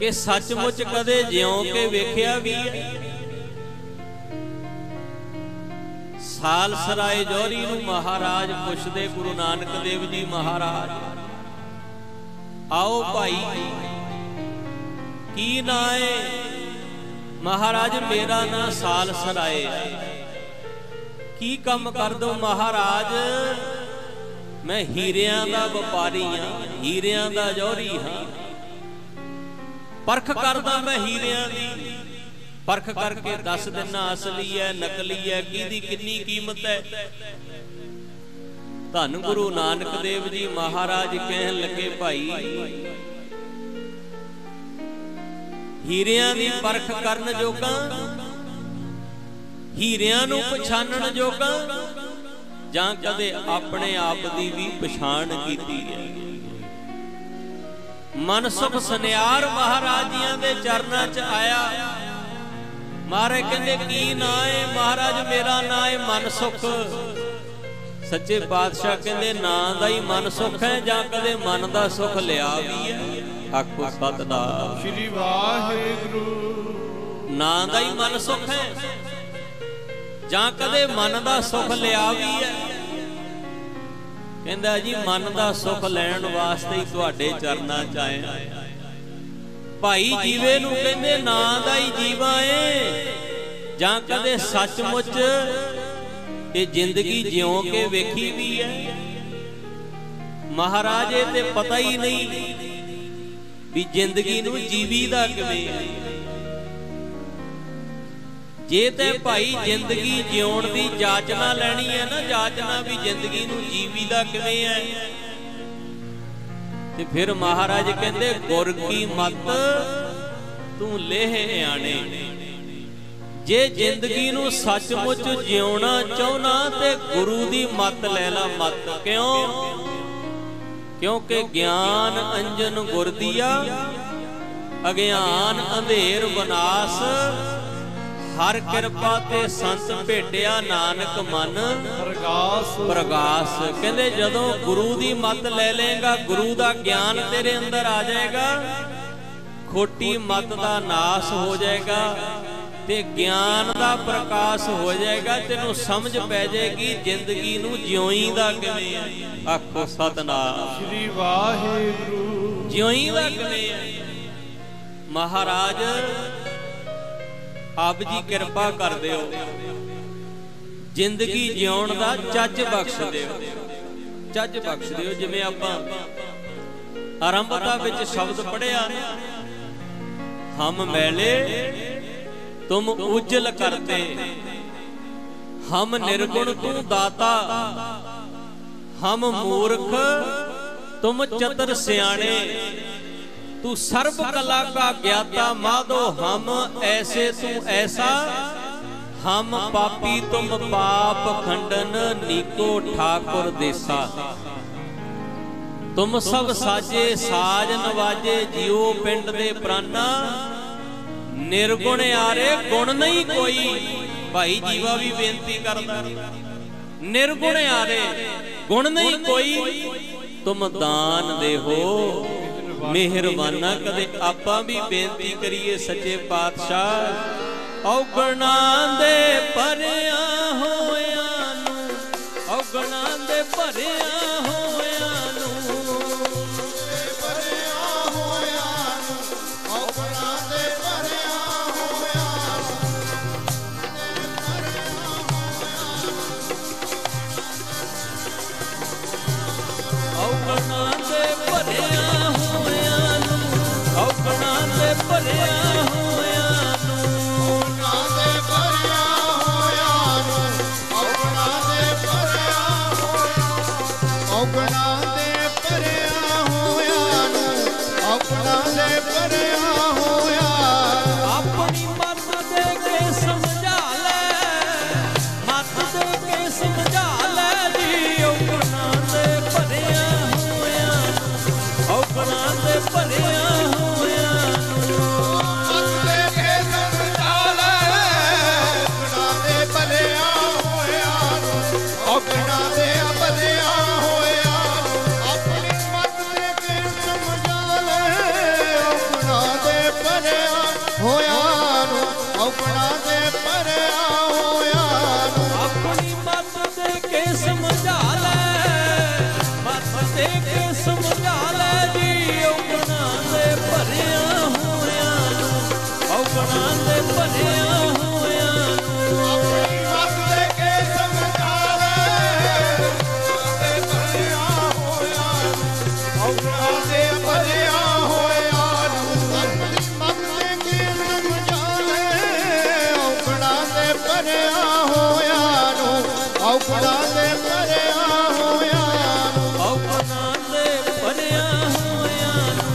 कि सचमुच कदे जिउं के वेखिया भी है? साल सराय जौहरी नूं महाराज पुछदे गुरु नानक देव जी महाराज, आओ भाई की नां है? महाराज मेरा नां साल सराय। की काम कर दो? महाराज मैं हीरियां दा व्यापारी हां, हीरियां दा जौहरी हां। परख करदा मैं हीरियां दी, परख करके दस दिना असली है नकली है, किहदी किन्नी कीमत है। धन गुरु नानक देव जी महाराज कहन लगे, भाई हीरियां दी परख करन जोगा, हीरियां नूं पछाणन जोगा, जां कदे अपने आप दी भी पछाण कीती है। मन सुख सनियार महाराज जियां दे चरनां च आया। महाराज कहंदे की नां है? महाराज मेरा नां है मन सुख। सच्चे पातशाह कहंदे नां दा ही मन सुख है जां कदे मन दा सुख लिया भी है? आखो सतनाम श्री वाहिगुरु। नां दा ही मन सुख है जां कदे मन दा सुख लिया भी है? कहंदा जी मन दा सुख लैण वास्ते ही तुहाडे चरनां च आए। भाई जीवे नूं कहंदे नां दा ही जीवा है जां कदे सचमुच ये जिंदगी जिउं के वेखी भी है? महाराज ये ते पता ही नहीं ਵੀ ਜ਼ਿੰਦਗੀ ਨੂੰ ਜੀਵੀਦਾ ਕਿਵੇਂ ਹੈ। ਜੇ ਤੇ ਭਾਈ ਜ਼ਿੰਦਗੀ ਜਿਉਣ ਦੀ ਜਾਚਨਾ ਲੈਣੀ ਹੈ ਨਾ, ਜਾਚਨਾ ਵੀ ਜ਼ਿੰਦਗੀ ਨੂੰ ਜੀਵੀਦਾ ਕਿਵੇਂ ਹੈ, ਤੇ ਫਿਰ ਮਹਾਰਾਜ ਕਹਿੰਦੇ ਗੁਰ ਕੀ ਮਤ ਤੂੰ ਲੇਹ ਆਣੇ। ਜੇ ਜ਼ਿੰਦਗੀ ਨੂੰ ਸੱਚਮੁੱਚ ਜਿਉਣਾ ਚਾਹੁੰਨਾ ਤੇ ਗੁਰੂ ਦੀ ਮੱਤ ਲੈ ਲਾ ਮੱਤ। ਕਿਉਂ? ਕਿਉਂਕਿ ਗਿਆਨ ਅੰਜਨ ਗੁਰ ਦੀਆ, ਅਗਿਆਨ ਅੰਧੇਰ ਵਿਨਾਸ਼, ਹਰ ਕਿਰਪਾ ਤੇ ਸੰਤ ਭੇਟਿਆ ਨਾਨਕ ਮਨ ਪ੍ਰਗਾਸ। ਕਹਿੰਦੇ ਜਦੋਂ ਗੁਰੂ ਦੀ ਮੱਤ ਲੈ ਲੇਗਾ, ਗੁਰੂ ਦਾ ਗਿਆਨ ਤੇਰੇ ਅੰਦਰ ਆ ਜਾਏਗਾ, ਖੋਟੀ ਮੱਤ ਦਾ ਨਾਸ ਹੋ ਜਾਏਗਾ ਤੇ ਗਿਆਨ ਦਾ ਪ੍ਰਕਾਸ਼ ਹੋ ਜਾਏਗਾ। ਤੈਨੂੰ ਸਮਝ ਪੈ ਜਾਏਗੀ ਜ਼ਿੰਦਗੀ ਨੂੰ ਜਿਉਈਦਾ ਕਿਵੇਂ ਹੈ। ਆਖੋ ਸਤਿਨਾਮ ਸ੍ਰੀ ਵਾਹਿਗੁਰੂ। ਜਿਉਈਦਾ ਕਿਵੇਂ ਹੈ? ਮਹਾਰਾਜ ਆਪ ਜੀ ਕਿਰਪਾ ਕਰ ਦਿਓ, ਜ਼ਿੰਦਗੀ ਜਿਉਣ ਦਾ ਚੱਜ ਬਖਸ਼ ਦਿਓ, ਚੱਜ ਬਖਸ਼ ਦਿਓ। ਜਿਵੇਂ ਆਪਾਂ ਆਰੰਭਤਾ ਵਿੱਚ ਸ਼ਬਦ ਪੜਿਆ, ਹਮ ਮੈਲੇ तुम उज्जल करते, हम निर्गुण तू दाता, हम मूर्ख तुम चतुर सियाणे, तू सर्व कला का ज्ञाता माधो, हम ऐसे तू ऐसा, हम पापी तुम पाप खंडन, नीको ठाकुर देसा। तुम सब साजे साज नवाजे, जियो पिंड दे प्राणा, निर्गुण आरे गुण नहीं कोई। भाई जीवा भी बेनती करदा, निर्गुण आरे गुण नहीं कोई, तुम दान दे हो मेहरबाना। कदे आपां भी बेनती करिए सच्चे पातशाह, औगणा दे भरिया होया नू, औगणा दे भरिया होया नू, ਔਗਣਾਂ ਦੇ ਭਰਿਆ ਹੋਇਆਂ ਨੂੰ, ਔਗਣਾਂ ਦੇ ਭਰਿਆ ਹੋਇਆਂ ਨੂੰ, ਔਗਣਾਂ ਦੇ ਭਰਿਆ ਹੋਇਆਂ ਨੂੰ, ਔਗਣਾਂ ਦੇ ਭਰਿਆ ਹੋਇਆਂ, ਔਗਣਾਂ ਦੇ ਭਰਿਆ ਹੋਇਆਂ ਨੂੰ, ਔਗਣਾਂ ਦੇ ਭਰਿਆ ਹੋਇਆਂ। ਆਪਣੀ ਮੱਤ ਦੇ ਕੇ ਸਮਝਾ ਲੈ, ਮੱਤ ਦੇ ਕੇ ਸਮਝਾ ਲੈ ਜੀ। ਔਗਣਾਂ ਦੇ ਭਰਿਆ ਔਗਣਾਂ ਦੇ ਭਰਿਆ ਹੋਇਆਂ ਨੂੰ, ਮੱਤ ਦੇ ਕੇ ਸਮਝਾ ਲੈ, ਔਗਣਾਂ ਦੇ ਭਰਿਆ ਹੋਇਆਂ ਨੂੰ, ਔਗਣਾਂ ਦੇ ਭਰਿਆ ਹੋਇਆਂ ਨੂੰ। ਆਪਣੀ ਮੱਤ ਦੇ ਕੇ ਸਮਝਾ ਲੈ, ਔਗਣਾਂ ਦੇ ਭਰਿਆ ਹੋਇਆਂ ਨੂੰ, ਔਗਣਾਂ ਦੇ ਭਰਿਆ ਹੋਇਆਂ ਨੂੰ। ਆਪਣੀ ਮੱਤ ਦੇ ਕੇ ਸਮਝਾ ਲੈ, ਮੱਤ ਦੇ ਕੇ ਸਮਝਾ ਲੈ ਜੀ। ਔਗਣਾਂ ਦੇ ਭਰਿਆ ਹੋਇਆਂ ਨੂੰ, ਔਗਣਾਂ ਦੇ ਭਰਿਆ ਹੋਇਆਂ ਨੂੰ, ਆਪਣੀ ਮੱਤ ਦੇ ਕੇ ਸਮਝਾ ਲੈ, ਔਗਣਾਂ ਦੇ ਭਰਿਆ ਹੋਇਆਂ ਨੂੰ, ਔਗਣਾਂ ਦੇ ਭਰਿਆ ਹੋਇਆਂ ਨੂੰ। ਆਪਣੀ ਮੱਤ ਦੇ ਕੇ ਸਮਝਾ ਲੈ, ਔਗਣਾਂ ਦੇ ਭਰਿਆ ਹੋਇਆਂ ਨੂੰ, ਔਗਣਾਂ ਦੇ ਭਰਿਆ ਹੋਇਆਂ ਨੂੰ। ਔਗਣਾਂ ਦੇ ਭਰਿਆ ਹੋਇਆਂ ਨੂੰ,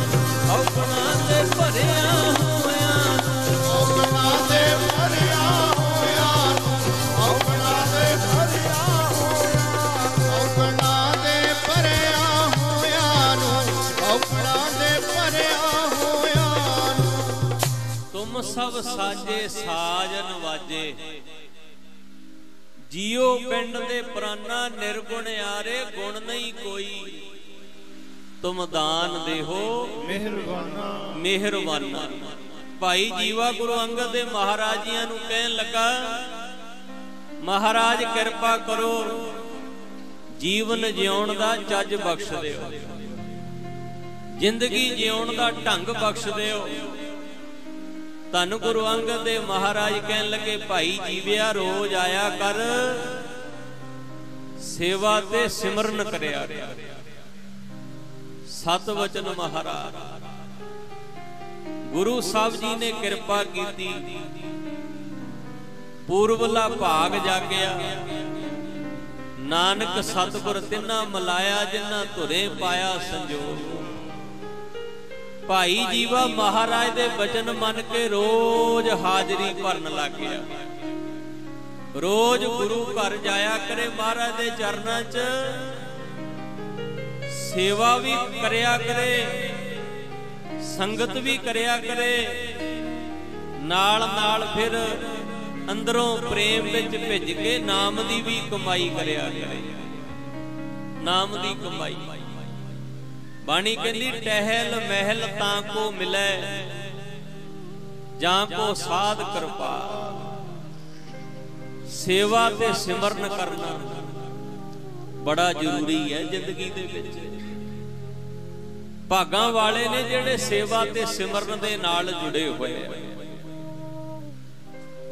ਔਗਣਾਂ ਦੇ ਭਰਿਆ ਹੋਇਆਂ ਨੂੰ, ਔਗਣਾਂ ਦੇ ਭਰਿਆ ਹੋਇਆਂ ਨੂੰ, ਔਗਣਾਂ ਦੇ ਭਰਿਆ ਹੋਇਆਂ ਨੂੰ, ਔਗਣਾਂ ਦੇ ਭਰਿਆ ਹੋਇਆਂ ਨੂੰ, ਔਗਣਾਂ ਦੇ ਭਰਿਆ ਹੋਇਆਂ ਨੂੰ। ਤੁਮ ਸਭ ਸਾਜੇ ਸਾਜ ਨਵਾਜੇ, ਜਿਉ ਪਿੰਡ ਦੇ ਪ੍ਰਾਨਾ, ਨਿਰਗੁਣ ਆਰੇ ਗੁਣ ਨਹੀਂ ਕੋਈ। ਤੁਮ ਦਾਨ ਦੇਹੋ ਮਿਹਰਬਾਨਾ ਮਿਹਰਬਾਨਾ। ਭਾਈ ਜੀਵਾ ਗੁਰੂ ਅੰਗਦ ਦੇ ਮਹਾਰਾਜ ਜੀਆਂ ਨੂੰ ਕਹਿਣ ਲੱਗਾ, ਮਹਾਰਾਜ ਕਿਰਪਾ ਕਰੋ, ਜੀਵਨ ਜਿਉਣ ਦਾ ਚੱਜ ਬਖਸ਼ ਦਿਓ, ਜ਼ਿੰਦਗੀ ਜਿਉਣ ਦਾ ਢੰਗ ਬਖਸ਼ ਦਿਓ। ਧੰਨ ਗੁਰੂ ਅੰਗਦ ਦੇ ਮਹਾਰਾਜ ਕਹਿਣ ਲੱਗੇ, ਭਾਈ ਜੀਵਿਆ ਰੋਜ਼ ਆਇਆ ਕਰ, ਸੇਵਾ ਤੇ ਸਿਮਰਨ ਕਰਿਆ ਕਰ। ਸਤ ਵਚਨ ਮਹਾਰਾਜ गुरु साहब जी ने कृपा की, पूर्वला भाग जागया। नानक सतगुर तिन्ना मिलाया, जिन्ना धुरे पाया संजोग। भाई जीवा महाराज दे वचन मन के रोज हाजरी भरन लग गया। रोज गुरु घर जाया करे, महाराज दे चरनां च सेवा भी करया करे, संगत भी करया करे, नाल नाल फिर अंदरों प्रेम विच भिज के नाम दी भी कमाई करया करे। नाम दी कमाई बाणी कहंदी, टहल महल तां को मिलै, जां को साध कृपा। सेवा ते सिमरन करना बड़ा जरूरी है जिंदगी दे विच। भागां वाले ने जिहड़े सेवा ते सिमरन दे नाल जुड़े होए।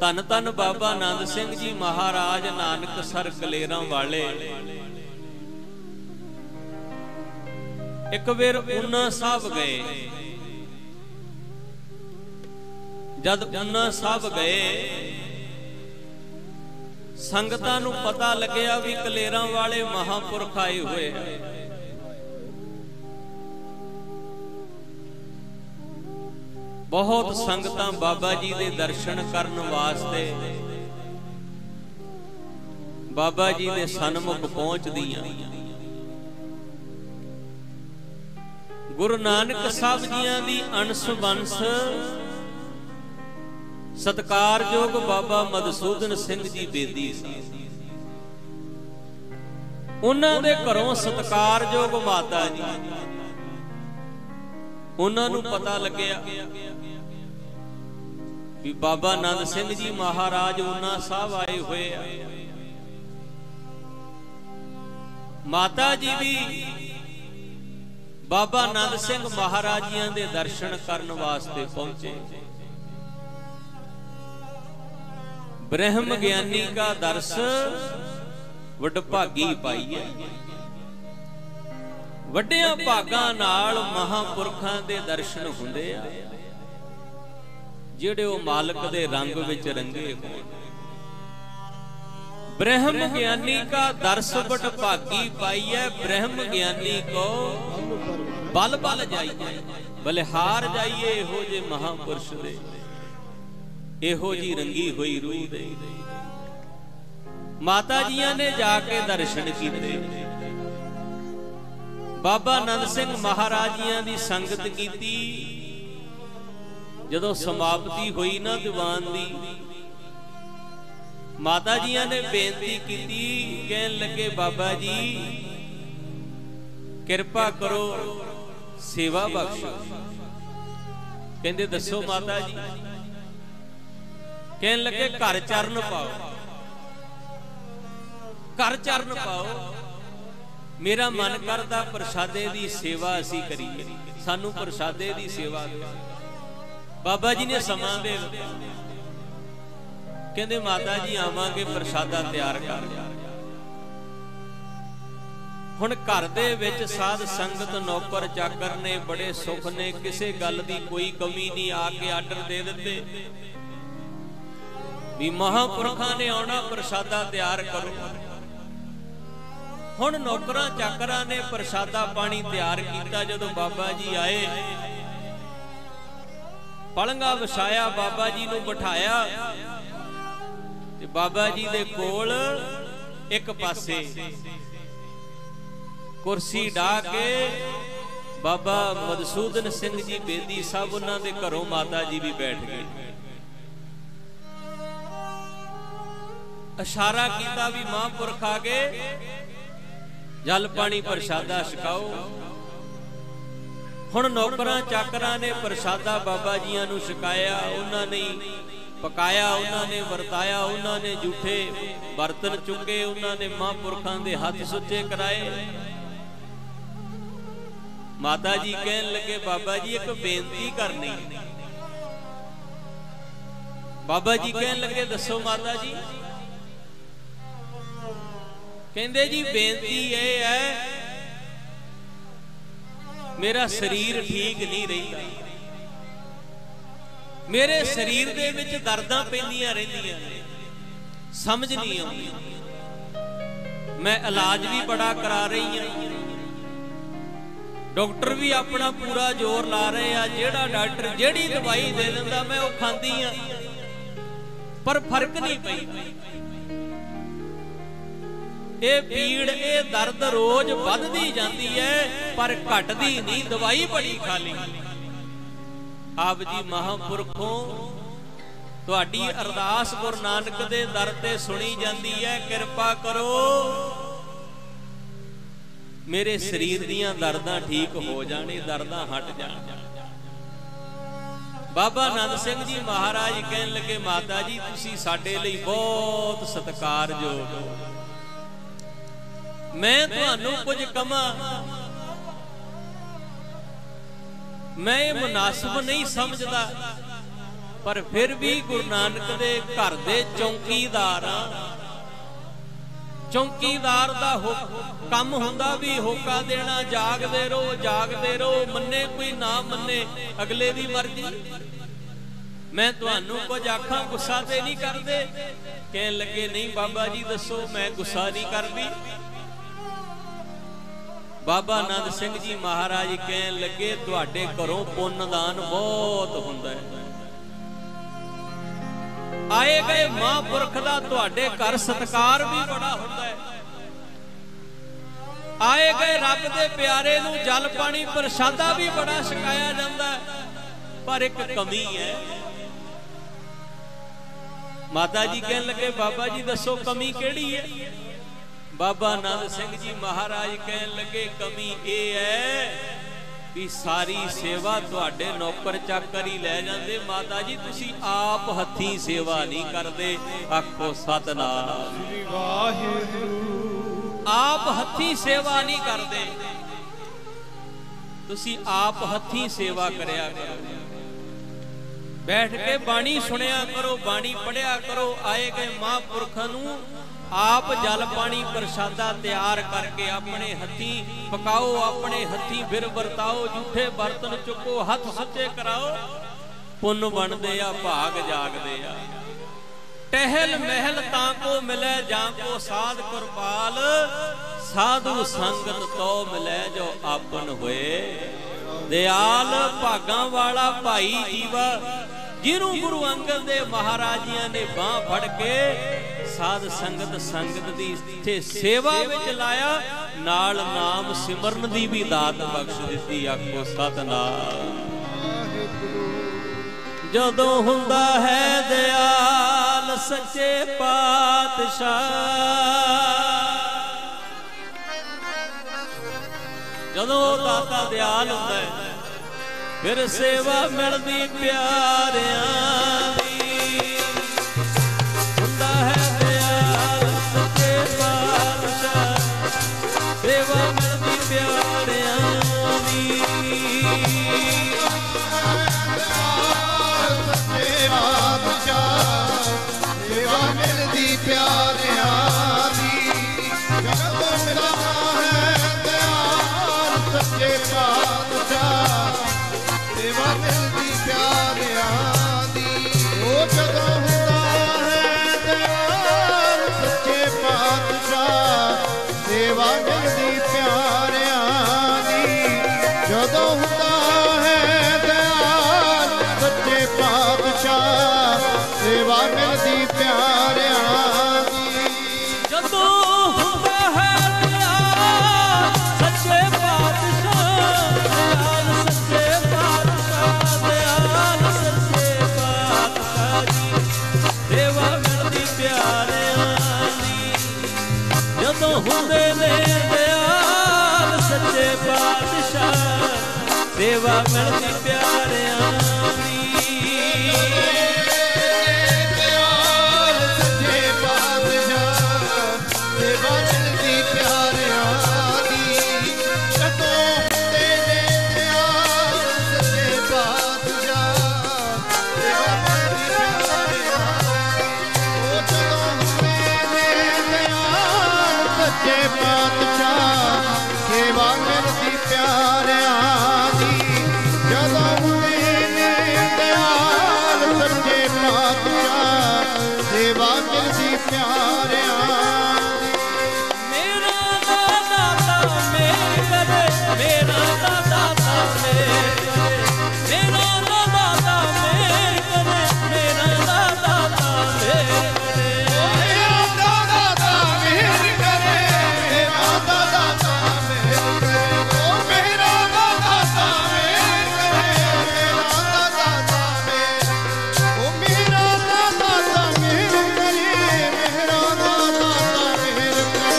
धन धन बाबा नंद सिंह जी महाराज नानक सर कलेरां वाले। एक वेर ऊना साहब गए। जद ऊना साहब गए, संगतां नूं पता लग्या भी कलेरां वाले महापुरख आए हुए हैं। बहुत संगतां बाबा जी दे दर्शन करन वास्ते बाबा जी दे सन्मुख पहुंचदियां। गुरु नानक साहब जियां दी अंश बंश सत्कारयोग बाबा मधुसूदन सिंह जी बेदी साहब। उन्हां दे घरों सत्कारयोग माता जी, उन्हां नूं पता लग्या भी बाबा नंद सिंह जी महाराज ऊना साहब आए हुए हैं। माता जी भी बाबा नंद सिंह महाराज जी दे दर्शन करने वास्ते पहुंचे। ब्रह्म ज्ञानी का दर्श वडभागी पाई है। वड्डियां भागां नाल महापुरखां दे दर्शन हुंदे आ, ਜਿਹੜੇ ਉਹ मालक दे रंग विच रंगे होण। ब्रह्म ज्ञानी का दर्श वडभागी पाइए, ब्रह्म ज्ञानी को बल बल जाइए, बलिहार जाइए इहो जे महापुरुष दे, इहो जी रंगी हुई रूह दे। माता जियां ने जाके दर्शन कीते। बाबा नंद सिंह महाराज जियां दी संगत कीती। जदों समाप्ति हुई ना दीवान दी, माता जियां ने बेनती की, कहन लगे बाबा जी कृपा करो सेवा बख्शो। कहंदे दसो माता जी। कहन लगे घर चरण पाओ, घर चरण पाओ। मेरा मन करदा प्रसादे दी सेवा असी करिए, सानू प्रसादे दी सेवा दे। बाबा जी ने समा दे कहंदे माता जी आवांगे प्रसादा तैयार कर। हुण घर दे विच साध संगत नौकर चाकर ने बड़े सुख ने, किसी गल दी कोई कमी नहीं। आके आर्डर दे दिते भी महापुरखां ने आउणा, प्रसादा तैयार करो। हुण नौकरां चाकरां ने प्रसादा पानी तैयार कीता। जदों बाबा जी आए, पलंगा विछाया, बाबा जी नूं बिठाया ते बाबा जी दे कोल एक पासे कुर्सी ढा के बाबा मधुसूदन सिंह जी बेदी साहब उन्हां दे घरों माता जी भी बैठ गए। इशारा कीता भी महापुरख आ गए, जल पानी प्रसादा छकाओ। हुण नौकरां चाकरां ने प्रसादा बाबा जियां नूं छकाया। उन्होंने पकाया, उन्होंने वरताया, उन्होंने जूठे बर्तन चुके, उन्होंने महापुरखां दे हथ सुचे कराए। माता जी कहन लगे बाबा जी एक बेनती करनी। बाबा जी कहन लगे दसो माता जी। कहंदे जी बेनती यह है, मेरा शरीर ठीक नहीं रही, मेरे शरीर दे विच दर्दां पैंदियां रहिंदियां ने, समझ नहीं आउंदी। मैं इलाज भी बड़ा करा रही हां, डॉक्टर भी अपना पूरा जोर ला रहे हैं। जेड़ा डॉक्टर जेड़ी दवाई दे दिंदा मैं वो खांदी हां, पर फर्क नहीं पई। ये पीड़ ये दर्द रोज वधदी जाती है पर घटदी नहीं, दवाई बड़ी खा ली। आप जी महापुरखों तुहाडी अरदास गुरु नानक दे दर ते सुनी जाती है, किरपा करो मेरे शरीर दियां दर्दां ठीक हो जाने, दर्दां हट जाण। बाबा नंद सिंह जी महाराज कहन लगे, माता जी तुसी साडे लई बहुत सत्कारयोग हो, मैं तुहानू कुछ कमा मैं मुनासिब नहीं समझदा, पर फिर भी गुरु नानक दे घर दे चौकीदार हां। चौकीदार दा काम हुंदा भी होका देना, जागदे रहो, मन्ने कोई ना मन्ने अगले दी मर्जी। मैं तुहानू कुछ आखां गुस्सा ते नहीं करदे? कहन लगे नहीं बाबा जी दसो, मैं गुस्सा नहीं करदी। बाबा नंद सिंह जी महाराज कहन लगे, तुहाडे घरों पुन्नदान बहुत हुंदा है, आए गए महापुरख दा तुहाडे घर सत्कार भी बड़ा हुंदा है, आए गए रब दे प्यारे नूं जल पानी प्रसादा भी बड़ा छकाया जांदा है, पर एक कमी है। माता जी कहन लगे, बाबा जी दसो कमी केड़ी है? बाबा नंद सिंह जी महाराज कहन लगे, कमी ये है भी सारी सेवा तुहाडे नौकर चाकर ही लै जांदे, माता जी तुसी आप हथी सेवा नहीं करदे। आखो सतनाम श्री वाहिगुरू। आप हथी सेवा नहीं करदे, तुसी आप हथी सेवा करया करो, बैठ के बाणी सुनिया करो, बाणी पढ़िया करो। आए गए महापुरखां नूं आप जल पानी प्रसादा तैयार करके अपने हथी पकाओ, अपने हथी फिर वरताओ, झूठे बर्तन चुको, हथ सच्चे कराओ, पुन बनदे आ, भाग जागदे आ। टहल महल ताको मिले जाको साध कुरपाल, साधु संगत तो मिले जो आपन होए दयाल। भागां वाला भाई जीवा जिन्हों गुरु अंगद दे महाराजियां ने बांह फड़ के साध संगत दी इत्थे सेवा विच लाया, नाल नाम सिमरन दी भी दात बख्श दित्ती। आखो सतनाम। जदों हुंदा है दयाल सच्चे पातशाह, जदों दाता दयाल हुंदा है फिर सेवा मिलदी प्यारियां दी। हुंदा है दयाल सच्चे पातशाह, सेवा मिलदी प्यारियां दी। सच्चे पातशाह, सेवा मिलदी प्यारियां दी। जगत मिला है दयाल सच्चे पातशाह, सेवा मिलदी प्यारियां दी। ओ जदों हुंदा है दयाल सच्चे पातशाह, सेवा मिलदी प्यारियां दी। जदों हुंदा है दयाल सच्चे पातशाह, सेवा मिलदी प्यारियां दी। जदों हुंदा है दयाल सच्चे पातशाह, दयाल सच्चे पातशाह, दयाल सच्चे पातशाह जी, सेवा मिलदी प्यारियां दी। जदों हुंदे ने दयाल सच्चे पातशाह, सेवा मिलदी प्यारियां दी। दयाल सच्चे पातशाह, सेवा मिलदी प्यारियां दी। जदों हुंदे ने दयाल सच्चे पातशाह, सेवा मिलदी प्यारियां दी। ओ जदों हुंदे ने दयाल सच्चे पातशाह, सेवा मिलदी प्यारियां दी। जदों हुंदे ने दयाल प्यारिया मेरा दाता मेर करे, मेरा दाता मेर करे, मेरा दाता मेर करे, मेरा दाता मेर करे, मेरा दाता मेर करे, मेरा दाता मेर करे, ओ मेरा दाता मेर करे, मेरा दाता मेर, ओ मेरा दाता मेर करे, मेरा दाता मेर करे,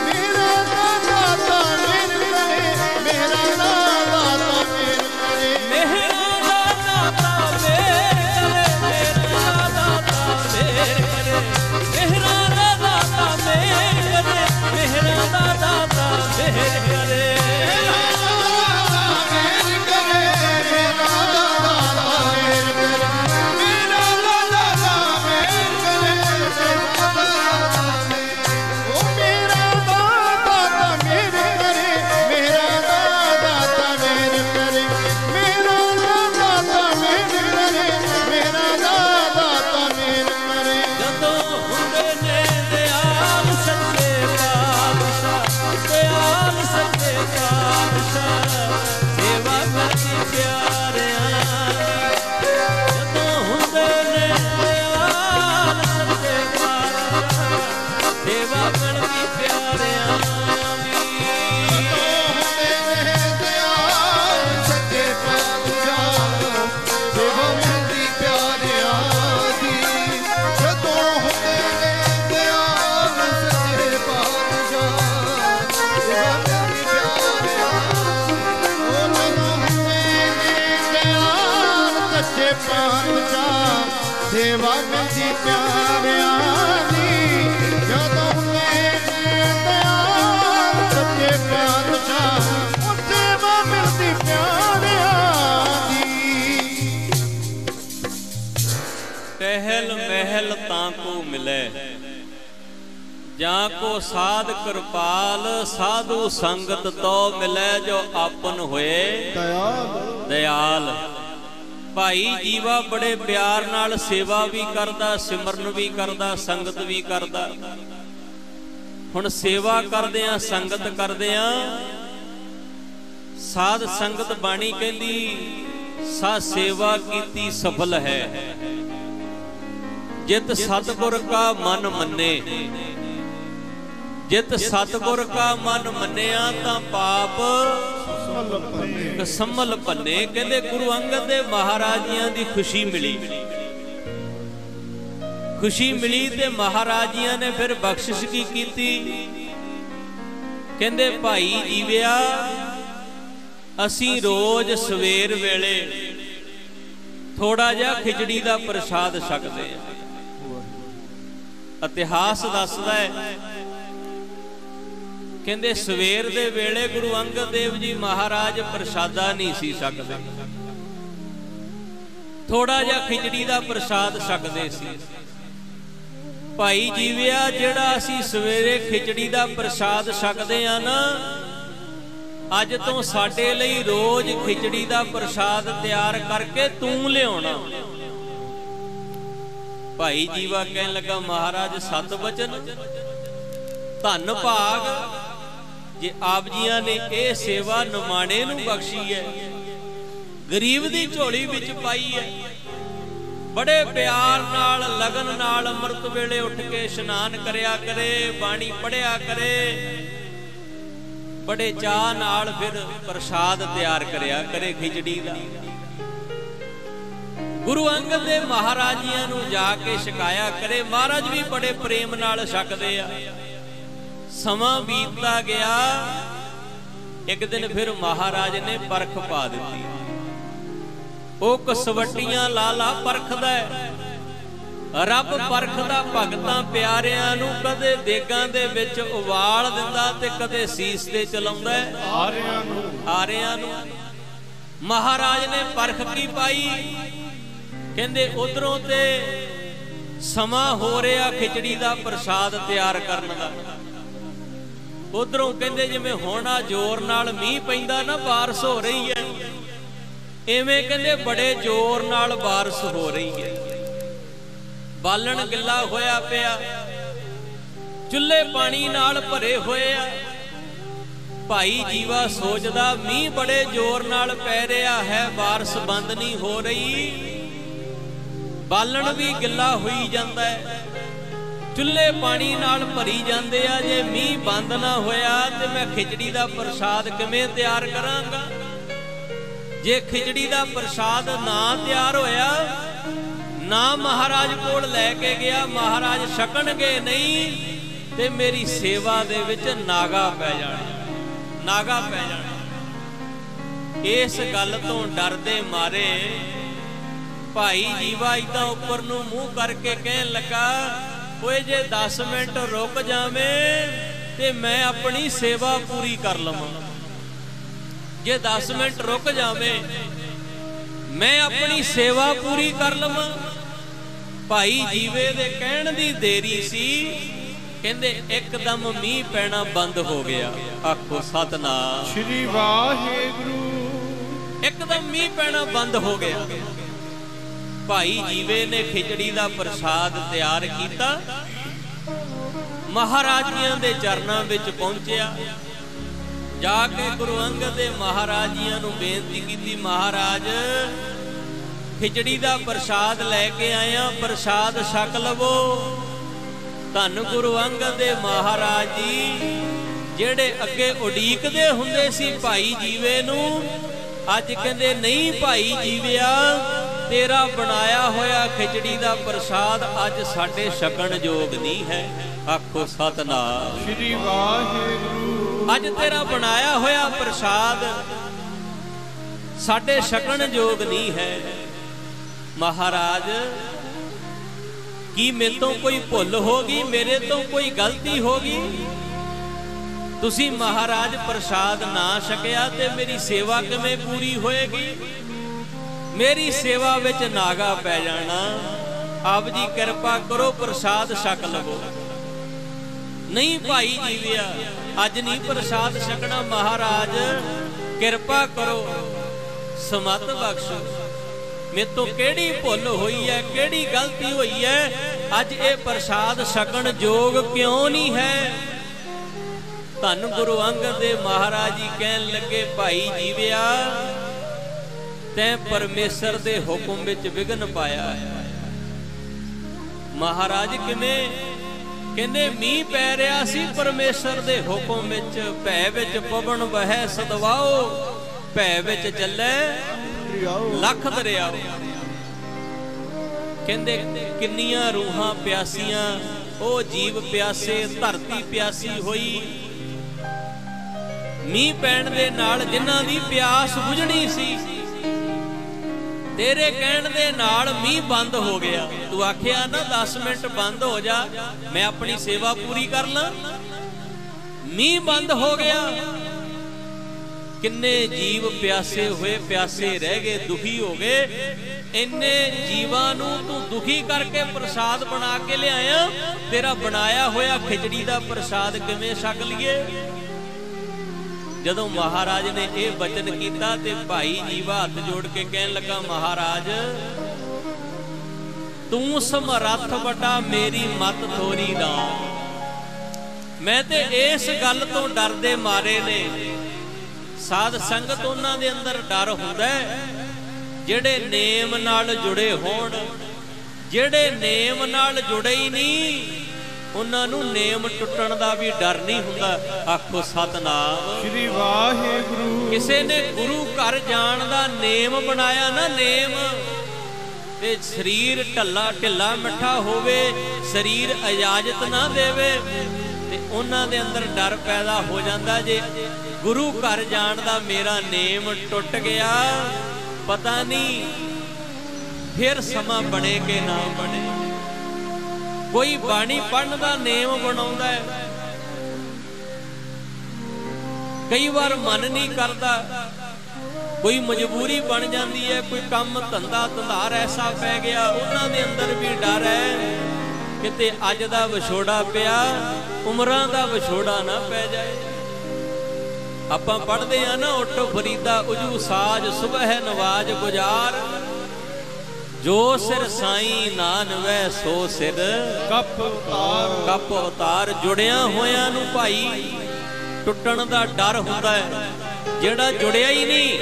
मेरा दाता मेर करे, मेरा दाता मेर करे, मेरा दाता मेर करे, मेरा दाता मेर करे, मेरा दाता मेर करे, मेरा दाता मेर करे, ਜਦੋਂ ਹੁੰਦੇ ਨੇ ਦਿਆਲ ਸੱਚੇ ਪਾਤਸ਼ਾਹ, ਦਿਆਲ ਸੱਚੇ ਪਾਤਸ਼ਾਹ, ਸੇਵਾ ਕਰਦੀ ਪਿਆਰਿਆਂ, ਜਦੋਂ ਹੁੰਦੇ ਨੇ ਦਿਆਲ ਸੱਚੇ ਪਾਤਸ਼ਾਹ, ਸੇਵਾ ਕਰਦੀ ਪਿਆਰਿਆਂ ਦੀ, ਸੇਵਾ ਮਿਲਦੀ ਪਿਆਰਿਆਂ ਦੀ, ਜਦੋਂ ਦਿਆਲ ਸੱਚੇ ਪਾਤਸ਼ਾਹ, ਉਹ ਸੇਵਾ ਮਿਲਦੀ ਪਿਆਰਿਆਂ ਦੀ। ਟਹਿਲ ਮਹਿਲ ਤਾਂ ਕੋ ਮਿਲੇ, ਜਾਂ ਕੋ ਸਾਧ ਕਿਰਪਾਲ, ਸਾਧੂ ਸੰਗਤ ਤੋ ਮਿਲੇ, ਜੋ ਆਪਨ ਹੋਏ ਦਇਆਲ। ਭਾਈ ਜੀਵਾ ਬੜੇ ਪਿਆਰ ਨਾਲ ਸੇਵਾ ਵੀ ਕਰਦਾ, ਸਿਮਰਨ ਵੀ ਕਰਦਾ, ਸੰਗਤ ਵੀ ਕਰਦਾ। ਹੁਣ ਸੇਵਾ ਕਰਦੇ ਆ, ਸੰਗਤ ਕਰਦੇ ਆ, ਸਾਧ ਸੰਗਤ ਬਾਣੀ ਕਹਿੰਦੀ ਸਾ ਸੇਵਾ ਕੀਤੀ ਸਫਲ ਹੈ, ਜਿਤ ਸਤਿਗੁਰ ਕਾ ਮਨ ਮੰਨੇ, ਜਿਤ ਸਤਿਗੁਰ ਕਾ ਮਨ ਮੰਨਿਆ ਤਾਂ ਪਾਪ ਸੰਮਲ ਭੰਨੇ। ਕਹਿੰਦੇ ਗੁਰੂ ਅੰਗਦ ਦੇ ਮਹਾਰਾਜਿਆਂ ਦੀ ਖੁਸ਼ੀ ਮਿਲੀ, ਖੁਸ਼ੀ ਮਿਲੀ ਤੇ ਮਹਾਰਾਜਿਆਂ ਨੇ ਫਿਰ ਬਖਸ਼ਿਸ਼ ਕੀ ਕੀਤੀ। ਕਹਿੰਦੇ ਭਾਈ ਜੀਵਿਆ, ਅਸੀਂ ਰੋਜ਼ ਸਵੇਰ ਵੇਲੇ ਥੋੜਾ ਜਿਹਾ ਖਿਚੜੀ ਦਾ ਪ੍ਰਸ਼ਾਦ ਛਕਦੇ ਹਾਂ। ਇਤਿਹਾਸ ਦੱਸਦਾ ਹੈ, ਕਹਿੰਦੇ ਸਵੇਰ ਦੇ ਵੇਲੇ ਗੁਰੂ ਅੰਗਦ ਦੇਵ ਜੀ ਮਹਾਰਾਜ ਪ੍ਰਸ਼ਾਦਾ ਨਹੀਂ ਸੀ ਛਕਦੇ, ਥੋੜਾ ਜਿਹਾ ਖਿਚੜੀ ਦਾ ਪ੍ਰਸ਼ਾਦ ਛਕਦੇ ਸੀ। ਭਾਈ ਜੀਵਿਆ, ਜਿਹੜਾ ਅਸੀਂ ਸਵੇਰੇ ਖਿਚੜੀ ਦਾ ਪ੍ਰਸ਼ਾਦ ਛਕਦੇ ਆ ਨਾ, ਅੱਜ ਤੋਂ ਸਾਡੇ ਲਈ ਰੋਜ਼ ਖਿਚੜੀ ਦਾ ਪ੍ਰਸ਼ਾਦ ਤਿਆਰ ਕਰਕੇ ਤੂੰ ਲਿਆਉਣਾ। ਭਾਈ ਜੀਵਾ ਕਹਿਣ ਲੱਗਾ, ਮਹਾਰਾਜ ਸਤ ਬਚਨ, ਧੰਨ ਭਾਗ ਜੇ ਆਪ ਜੀਆਂ ਨੇ ਇਹ ਸੇਵਾ ਨਿਮਾਣੇ ਨੂੰ ਬਖਸ਼ੀ ਹੈ, ਗਰੀਬ ਦੀ ਝੋਲੀ ਵਿੱਚ ਪਾਈ ਹੈ। ਬੜੇ ਪਿਆਰ ਨਾਲ, ਲਗਨ ਨਾਲ ਅੰਮ੍ਰਿਤ ਵੇਲੇ ਉੱਠ ਕੇ ਇਸ਼ਨਾਨ ਕਰਿਆ ਕਰੇ, ਬਾਣੀ ਪੜਿਆ ਕਰੇ, ਬੜੇ ਚਾਅ ਨਾਲ ਫਿਰ ਪ੍ਰਸ਼ਾਦ ਤਿਆਰ ਕਰਿਆ ਕਰੇ ਖਿਚੜੀ ਦਾ। ਗੁਰੂ ਅੰਗਦ ਦੇ ਮਹਾਰਾਜਿਆਂ ਨੂੰ ਜਾ ਕੇ ਛਕਾਇਆ ਕਰੇ। ਮਹਾਰਾਜ ਵੀ ਬੜੇ ਪ੍ਰੇਮ ਨਾਲ ਛਕਦੇ ਆ। ਸਮਾਂ ਬੀਤਦਾ ਗਿਆ, ਇੱਕ ਦਿਨ ਫਿਰ ਮਹਾਰਾਜ ਨੇ ਪਰਖ ਪਾ ਦਿੱਤੀ। ਉਹ ਕਸਵੱਟੀਆਂ ਲਾਲਾ ਪਰਖਦਾ ਹੈ। ਰੱਬ ਪਰਖਦਾ ਭਗਤਾਂ ਪਿਆਰਿਆਂ ਨੂੰ, ਕਦੇ ਦੇਗਾਂ ਦੇ ਵਿੱਚ ਉਬਾਲ ਦਿੰਦਾ ਤੇ ਕਦੇ ਸੀਸ ਤੇ ਚਲਾਉਂਦਾ ਆਰਿਆਂ ਨੂੰ। ਮਹਾਰਾਜ ਨੇ ਪਰਖ ਕੀ ਪਾਈ। ਕਹਿੰਦੇ ਉਧਰੋਂ ਤੇ ਸਮਾਂ ਹੋ ਰਿਹਾ ਖਿਚੜੀ ਦਾ ਪ੍ਰਸ਼ਾਦ ਤਿਆਰ ਕਰਨ ਦਾ, ਉਧਰੋਂ ਕਹਿੰਦੇ ਜਿਵੇਂ ਹੁਣ ਆ ਜ਼ੋਰ ਨਾਲ ਮੀਂਹ ਪੈਂਦਾ ਨਾ, ਬਾਰਿਸ਼ ਹੋ ਰਹੀ ਹੈ, ਇਵੇਂ ਕਹਿੰਦੇ ਬੜੇ ਜ਼ੋਰ ਨਾਲ ਬਾਰਿਸ਼ ਹੋ ਰਹੀ ਹੈ। ਬਾਲਣ ਗਿੱਲਾ ਹੋਇਆ ਪਿਆ, ਚੁੱਲ੍ਹੇ ਪਾਣੀ ਨਾਲ ਭਰੇ ਹੋਏ ਆ। ਭਾਈ ਜੀਵਾ ਸੋਚਦਾ ਮੀਂਹ ਬੜੇ ਜ਼ੋਰ ਨਾਲ ਪੈ ਰਿਹਾ ਹੈ, ਬਾਰਿਸ਼ ਬੰਦ ਨਹੀਂ ਹੋ ਰਹੀ, ਬਾਲਣ ਵੀ ਗਿੱਲਾ ਹੋਈ ਜਾਂਦਾ ਹੈ, ਚੁੱਲ੍ਹੇ ਪਾਣੀ ਨਾਲ ਭਰੀ ਜਾਂਦੇ ਆ। ਜੇ ਮੀਂਹ ਬੰਦ ਨਾ ਹੋਇਆ ਤੇ ਮੈਂ ਖਿਚੜੀ ਦਾ ਪ੍ਰਸ਼ਾਦ ਕਿਵੇਂ ਤਿਆਰ ਕਰਾਂਗਾ? ਜੇ ਖਿਚੜੀ ਦਾ ਪ੍ਰਸ਼ਾਦ ਨਾ ਤਿਆਰ ਹੋਇਆ, ਨਾ ਮਹਾਰਾਜ ਕੋਲ ਲੈ ਕੇ ਗਿਆ, ਮਹਾਰਾਜ ਛਕਣਗੇ ਨਹੀਂ ਤੇ ਮੇਰੀ ਸੇਵਾ ਦੇ ਵਿੱਚ ਨਾਗਾ ਪੈ ਜਾਣਾ, ਨਾਗਾ ਪੈ ਜਾਣਾ। ਇਸ ਗੱਲ ਤੋਂ ਡਰਦੇ ਮਾਰੇ ਭਾਈ ਜੀਵਾ ਏਦਾਂ ਉੱਪਰ ਨੂੰ ਮੂੰਹ ਕਰਕੇ ਕਹਿਣ ਲੱਗਾ, ਓਏ ਜੇ 10 ਮਿੰਟ ਰੁਕ ਜਾਵੇਂ ਤੇ ਮੈਂ ਆਪਣੀ ਸੇਵਾ ਪੂਰੀ ਕਰ ਲਵਾਂ। ਜੇ 10 ਮਿੰਟ ਰੁਕ ਜਾਵੇਂ ਮੈਂ ਆਪਣੀ ਸੇਵਾ ਪੂਰੀ ਕਰ ਲਵਾਂ। ਭਾਈ ਜੀਵੇ ਦੇ ਕਹਿਣ ਦੀ ਦੇਰੀ ਸੀ। ਕਹਿੰਦੇ ਇੱਕਦਮ ਮੀਂਹ ਪੈਣਾ ਬੰਦ ਹੋ ਗਿਆ। ਆਖੋ ਸਤਨਾਮ ਸ੍ਰੀ ਵਾਹਿਗੁਰੂ। ਇੱਕਦਮ ਮੀਂਹ ਪੈਣਾ ਬੰਦ ਹੋ ਗਿਆ। ਭਾਈ ਜੀਵੇ ਨੇ ਖਿਚੜੀ ਦਾ ਪ੍ਰਸ਼ਾਦ ਤਿਆਰ ਕੀਤਾ, ਮਹਾਰਾਜੀਆਂ ਦੇ ਚਰਨਾਂ ਵਿੱਚ ਪਹੁੰਚਿਆ। ਜਾ ਕੇ ਗੁਰੂ ਅੰਗਦ ਦੇ ਮਹਾਰਾਜੀਆਂ ਨੂੰ ਬੇਨਤੀ ਕੀਤੀ, ਮਹਾਰਾਜ ਖਿਚੜੀ ਦਾ ਪ੍ਰਸ਼ਾਦ ਲੈ ਕੇ ਆਇਆ, ਪ੍ਰਸ਼ਾਦ ਛਕ ਲਵੋ। ਧੰਨ ਗੁਰੂ ਅੰਗਦ ਦੇ ਮਹਾਰਾਜ ਜੀ ਜਿਹੜੇ ਅੱਗੇ ਉਡੀਕਦੇ ਹੁੰਦੇ ਸੀ ਭਾਈ ਜੀਵੇ ਨੂੰ, ਅੱਜ ਕਹਿੰਦੇ ਨਹੀਂ ਭਾਈ ਜੀਵਿਆ, ਤੇਰਾ ਬਣਾਇਆ ਹੋਇਆ ਖਿਚੜੀ ਦਾ ਪ੍ਰਸ਼ਾਦ ਅੱਜ ਸਾਡੇ ਛਕਣ ਯੋਗ ਨਹੀਂ ਹੈ। ਆਖੋ ਸਤਨਾਮ ਸ੍ਰੀ ਵਾਹਿਗੁਰੂ। ਅੱਜ ਤੇਰਾ ਬਣਾਇਆ ਹੋਇਆ ਪ੍ਰਸ਼ਾਦ ਸਾਡੇ ਛਕਣ ਯੋਗ ਨਹੀਂ ਹੈ। ਮਹਾਰਾਜ ਕੀ ਮੇਰੇ ਤੋਂ ਕੋਈ ਭੁੱਲ ਹੋ ਗਈ, ਮੇਰੇ ਤੋਂ ਕੋਈ ਗਲਤੀ ਹੋ ਗਈ? ਤੁਸੀਂ ਮਹਾਰਾਜ ਪ੍ਰਸ਼ਾਦ ਨਾ ਛਕਿਆ ਤੇ ਮੇਰੀ ਸੇਵਾ ਕਿਵੇਂ ਪੂਰੀ ਹੋਏਗੀ? ਮੇਰੀ ਸੇਵਾ ਵਿੱਚ ਨਾਗਾ ਪੈ ਜਾਣਾ। ਆਪ ਜੀ ਕਿਰਪਾ ਕਰੋ, ਪ੍ਰਸ਼ਾਦ ਛਕ ਲਵੋ। ਨਹੀਂ ਭਾਈ ਜੀਵਿਆ, ਅੱਜ ਨਹੀਂ ਪ੍ਰਸ਼ਾਦ ਛਕਣਾ। ਮਹਾਰਾਜ ਕਿਰਪਾ ਕਰੋ, ਸਮਤ ਬਖਸ਼ੋ। ਮੇਰੇ ਤੋਂ ਕਿਹੜੀ ਭੁੱਲ ਹੋਈ ਹੈ, ਕਿਹੜੀ ਗਲਤੀ ਹੋਈ ਹੈ, ਅੱਜ ਇਹ ਪ੍ਰਸ਼ਾਦ ਛਕਣ ਯੋਗ ਕਿਉਂ ਨਹੀਂ ਹੈ? ਧੰਨ ਗੁਰੂ ਅੰਗਦ ਦੇ ਮਹਾਰਾਜ ਜੀ ਕਹਿਣ ਲੱਗੇ, ਭਾਈ ਜੀਵਿਆ ਤੈਂ ਪਰਮੇਸ਼ਰ ਦੇ ਹੁਕਮ ਵਿੱਚ ਵਿਘਨ ਪਾਇਆ ਹੈ। ਮਹਾਰਾਜ ਕਿਵੇਂ? ਕਹਿੰਦੇ ਮੀਂਹ ਪੈ ਰਿਹਾ ਸੀ ਪਰਮੇਸ਼ਰ ਦੇ ਹੁਕਮ ਵਿੱਚ, ਭੈ ਵਿੱਚ ਪਵਨ ਵਹੈ ਸਦਵਾਓ, ਭੈ ਵਿੱਚ ਚੱਲੇ ਲੱਖ ਦਰਿਆਓ। ਕਹਿੰਦੇ ਕਿੰਨੀਆਂ ਰੂਹਾਂ ਪਿਆਸੀਆਂ, ਉਹ ਜੀਵ ਪਿਆਸੇ, ਧਰਤੀ ਪਿਆਸੀ ਹੋਈ। ਮੀਂਹ ਪੈਣ ਦੇ ਨਾਲ ਜਿਨ੍ਹਾਂ ਦੀ ਪਿਆਸ ਬੁਝਣੀ ਸੀ, ਤੇਰੇ ਕਹਿਣ ਦੇ ਨਾਲ ਮੀਂਹ ਬੰਦ ਹੋ ਗਿਆ। ਤੂੰ ਆਖਿਆ ਨਾ 10 ਮਿੰਟ ਬੰਦ ਹੋ ਜਾ, ਮੈਂ ਆਪਣੀ ਸੇਵਾ ਪੂਰੀ ਕਰ ਲਾਂ। ਮੀਂਹ ਬੰਦ ਹੋ ਗਿਆ। ਕਿੰਨੇ ਜੀਵ ਪਿਆਸੇ ਹੋਏ, ਪਿਆਸੇ ਰਹਿ ਗਏ, ਦੁਖੀ ਹੋ ਗਏ। ਇੰਨੇ ਜੀਵਾਂ ਨੂੰ ਤੂੰ ਦੁਖੀ ਕਰਕੇ ਪ੍ਰਸ਼ਾਦ ਬਣਾ ਕੇ ਲਿਆਇਆ। ਤੇਰਾ ਬਣਾਇਆ ਹੋਇਆ ਖਿਚੜੀ ਦਾ ਪ੍ਰਸ਼ਾਦ ਕਿਵੇਂ ਛਕ ਲਈਏ? ਜਦੋਂ ਮਹਾਰਾਜ ਨੇ ਇਹ ਬਚਨ ਕੀਤਾ ਤੇ ਭਾਈ ਜੀਵਾ ਹੱਥ ਜੋੜ ਕੇ ਕਹਿਣ ਲੱਗਾ, ਮਹਾਰਾਜ ਤੂੰ ਸਮਰੱਥ ਬਟਾ, ਮੇਰੀ ਮਤ ਥੋਰੀ ਨਾ। ਮੈਂ ਤੇ ਇਸ ਗੱਲ ਤੋਂ ਡਰਦੇ ਮਾਰੇ ਨੇ। ਸਾਧ ਸੰਗਤ ਉਹਨਾਂ ਦੇ ਅੰਦਰ ਡਰ ਹੁੰਦਾ ਜਿਹੜੇ ਨੇਮ ਨਾਲ ਜੁੜੇ ਹੋਣ। ਜਿਹੜੇ ਨੇਮ ਨਾਲ ਜੁੜੇ ਹੀ ਨਹੀਂ, ਉਹਨਾਂ ਨੂੰ ਨੇਮ ਟੁੱਟਣ ਦਾ ਵੀ ਡਰ ਨਹੀਂ ਹੁੰਦਾ। ਆਖੋ ਸਤਨਾਮ ਸ੍ਰੀ ਵਾਹਿਗੁਰੂ। ਕਿਸੇ ਨੇ ਗੁਰੂ ਘਰ ਜਾਣ ਦਾ ਨੇਮ ਬਣਾਇਆ ਨਾ, ਨੇਮ, ਤੇ ਸਰੀਰ ਢਿੱਲਾ ਮਿੱਠਾ ਹੋਵੇ, ਸਰੀਰ ਇਜਾਜ਼ਤ ਨਾ ਦੇਵੇ, ਤੇ ਉਹਨਾਂ ਦੇ ਅੰਦਰ ਡਰ ਪੈਦਾ ਹੋ ਜਾਂਦਾ। ਜੇ ਗੁਰੂ ਘਰ ਜਾਣ ਦਾ ਮੇਰਾ ਨੇਮ ਟੁੱਟ ਗਿਆ, ਪਤਾ ਨਹੀਂ ਫਿਰ ਸਮਾਂ ਬਣੇ ਕਿ ਨਾ ਬਣੇ। ਕੋਈ ਬਾਣੀ ਪੜ੍ਹਨ ਦਾ ਨੇਮ ਬਣਾਉਂਦਾ ਹੈ, ਕਈ ਵਾਰ ਮਨ ਨਹੀਂ ਕਰਦਾ, ਕੋਈ ਮਜਬੂਰੀ ਬਣ ਜਾਂਦੀ ਹੈ, ਕੋਈ ਕੰਮ ਧੰਦਾ ਧੰਦਾਰ ਐਸਾ ਪੈ ਗਿਆ। ਉਹਨਾਂ ਦੇ ਅੰਦਰ ਵੀ ਡਰ ਹੈ ਕਿਤੇ ਅੱਜ ਦਾ ਵਿਛੋੜਾ ਪਿਆ, ਉਮਰਾਂ ਦਾ ਵਿਛੋੜਾ ਨਾ ਪੈ ਜਾਏ। ਆਪਾਂ ਪੜ੍ਹਦੇ ਆ ਨਾ, ਉੱਠ ਫਰੀਦਾ ਉਜੂ ਸਾਜ, ਸੁਬਹ ਨਵਾਜ ਗੁਜ਼ਾਰ। ਜੋ ਸਿਰ ਸਾਈਂ ਨਾਨਵੈ ਸੋ ਸਿਰ ਕਪ ਉਤਾਰ। ਕਪ ਉਤਾਰ। ਜੁੜਿਆ ਹੋਇਆਂ ਨੂੰ ਭਾਈ ਟੁੱਟਣ ਦਾ ਡਰ ਹੁੰਦਾ ਹੈ, ਜਿਹੜਾ ਜੁੜਿਆ ਹੀ ਨਹੀਂ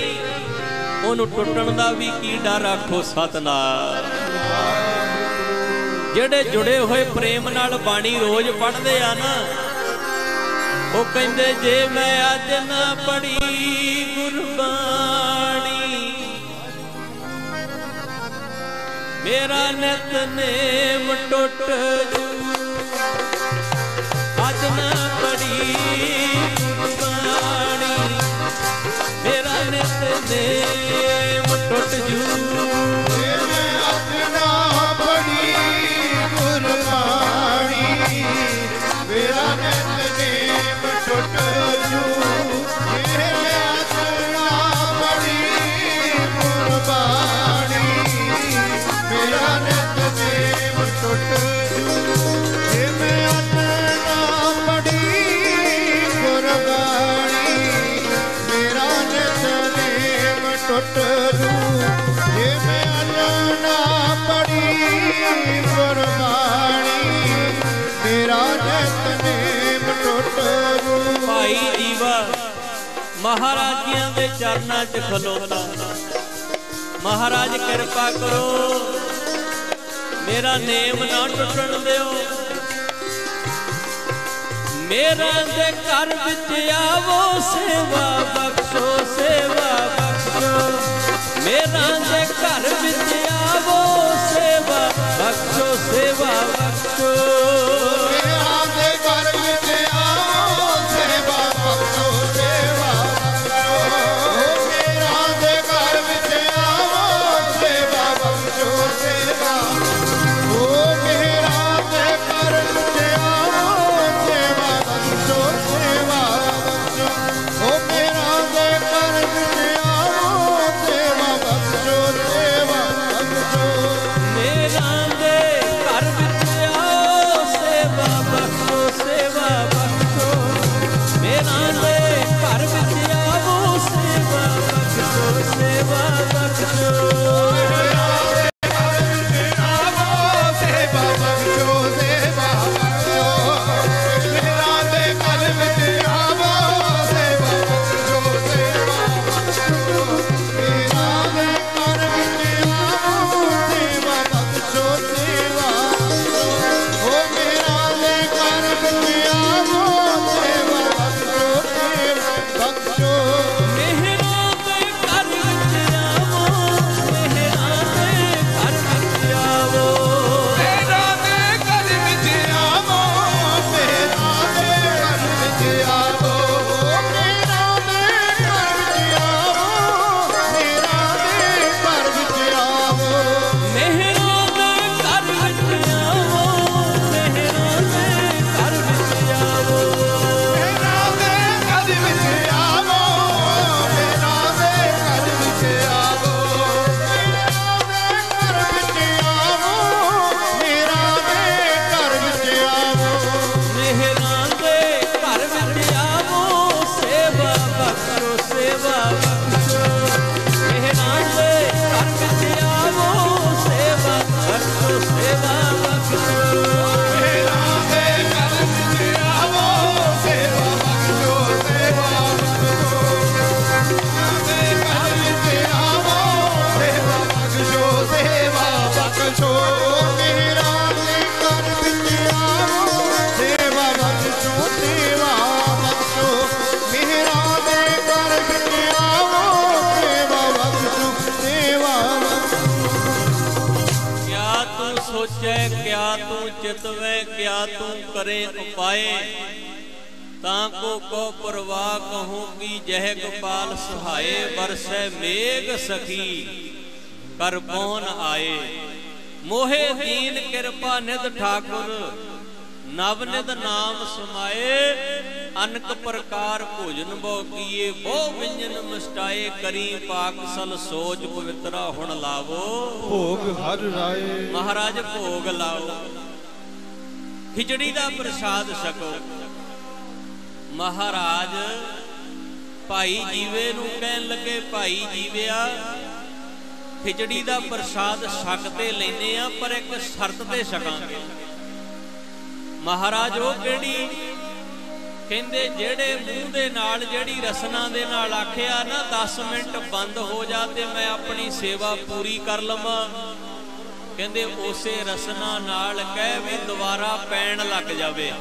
ਉਹਨੂੰ ਟੁੱਟਣ ਦਾ ਵੀ ਕੀ ਡਰ। ਆਖੋ ਸਤਿਨਾਮ। ਜਿਹੜੇ ਜੁੜੇ ਹੋਏ ਪ੍ਰੇਮ ਨਾਲ ਬਾਣੀ ਰੋਜ਼ ਪੜ੍ਹਦੇ ਆ ਨਾ, ਉਹ ਕਹਿੰਦੇ ਜੇ ਮੈਂ ਅੱਜ ਨਾ ਪੜ੍ਹੀ ਗੁਰਬਾਣੀ, ਮੇਰਾ ਨਿਤਨੇਮ ਟੁੱਟ ਜੂ। ਅੱਜ ਨਾ ਪੜ੍ਹੀ ਗੁਰਬਾਣੀ, ਮੇਰਾ ਨਿਤਨੇਮ ਟੁੱਟ ਜੂ। ਜੇ ਮੈਂ ਅੱਜ ਨਾ ਪੜ੍ਹੀ ਗੁਰਬਾਣੀ, ਮੇਰਾ ਨਿਤਨੇਮ ਟੁੱਟ ਜੂ। ਜੇ ਮੈਂ ਅੱਜ ਨਾ ਪੜ੍ਹੀ ਗੁਰਬਾਣੀ, ਮੇਰਾ ਨਿਤਨੇਮ ਟੁੱਟ ਜੂ। ਜੇ ਮੈਂ ਅੱਜ ਨਾ ਪੜ੍ਹੀ ਗੁਰਬਾਣੀ, ਮੇਰਾ ਨਿਤਨੇਮ ਟੁੱਟ ਜੂ। ਜੇ ਮੈਂ ਅੱਜ ਨਾ ਪੜ੍ਹੀ ਗੁਰਬਾਣੀ, ਮੇਰਾ ਨਿਤਨੇਮ ਟੁੱਟ ਜੂ। ਭਾਈ ਜੀਵਾ ਮਹਾਰਾਜਿਆਂ ਦੇ ਚਰਨਾਂ 'ਚ ਖਲੋਤਾ, ਮਹਾਰਾਜ ਕਿਰਪਾ ਕਰੋ ਮੇਰਾ ਨੇਮ ਨਾ ਟੁੱਟਣ ਦਿਓ। ਮੇਰਾ ਦੇ ਘਰ ਵਿੱਚ ਆਵੋ, ਸੇਵਾ ਬਖਸ਼ੋ, ਸੇਵਾ ਬਖਸ਼ੋ। ਮੇਰਾ ਦੇ ਘਰ ਵਿੱਚ ਆਵੋ, ਸੇਵਾ ਬਖਸ਼ੋ, ਸੇਵਾ ਬਖਸ਼ੋ। ਮੇਰਾ ਦੇ ਘਰ ਵਿੱਚ ਆਵੋ, ਸੇਵਾ ਬਖਸ਼ੋ, ਸੇਵਾ ਬਖਸ਼ੋ। ਮੇਰਾ ਦੇ ਘਰ ਵਿੱਚ ਆਵੋ, ਸੇਵਾ ਬਖਸ਼ੋ, ਸੇਵਾ। ਓ ਮੇਰਾ ਦੇ ਘਰ ਵਿੱਚ ਆਵੋ, ਸੇਵਾ ਬਖਸ਼ੋ, ਸੇਵਾ ਬਖਸ਼ੋ। ਓ ਮੇਰਾ ਦੇ ਘਰ ਵਿੱਚ ਆਵੋ, ਸੇਵਾ ਬਖਸ਼ੋ, ਸੇਵਾ ਬਖਸ਼ੋ। ਮੇਰਾ ਦੇ ਘਰ ਵਿੱਚ ਆਓ, ਸੇਵਾ ਬਖਸ਼ੋ, ਸੇਵਾ ਬਖਸ਼ੋ। ਮੇਰਾ ਦੇ ਘਰ ਵਿੱਚ ਆਵੋ, ਸੇਵਾ ਬਖਸ਼ੋ, ਸੇਵਾ ਬਖਸ਼ੋ। चितवै क्या तू करे उपाय, ताको को परवाह कहूँ की जह गोपाल सहाय। बरसै मेघ सखी कर पौन आए, मोहे दीन कृपा निध ठाकुर। नवनिध नाम समाए, अनक प्रकार भोजन भोगिए। बहु व्यंजन मिष्टाए, करी पाक सल सोच पवित्रा हुण लावो। भोग हर राय। महाराज भोग लाओ, खिचड़ी दा प्रसाद छको। महाराज भाई जीवे नूं कहन लगे, भाई जीविया ਖਿਚੜੀ ਦਾ ਪ੍ਰਸ਼ਾਦ ਛਕ ਤੇ ਲੈਨੇ ਆ, ਪਰ ਇੱਕ ਸ਼ਰਤ ਤੇ ਛਕਾਂਗੇ। ਮਹਾਰਾਜ ਉਹ ਕਿਹੜੀ? ਕਹਿੰਦੇ ਜਿਹੜੇ ਮੂੰਹ ਦੇ ਨਾਲ, ਜਿਹੜੀ ਰਸਨਾ ਦੇ ਨਾਲ ਆਖਿਆ ਨਾ 10 ਮਿੰਟ ਬੰਦ ਹੋ ਜਾ ਤੇ ਮੈਂ ਆਪਣੀ ਸੇਵਾ ਪੂਰੀ ਕਰ ਲਵਾਂ, ਕਹਿੰਦੇ ਉਸੇ ਰਸਨਾ ਨਾਲ ਕਹਿ ਵੀ ਦੁਬਾਰਾ ਪੈਣ ਲੱਗ ਜਾਵੇ।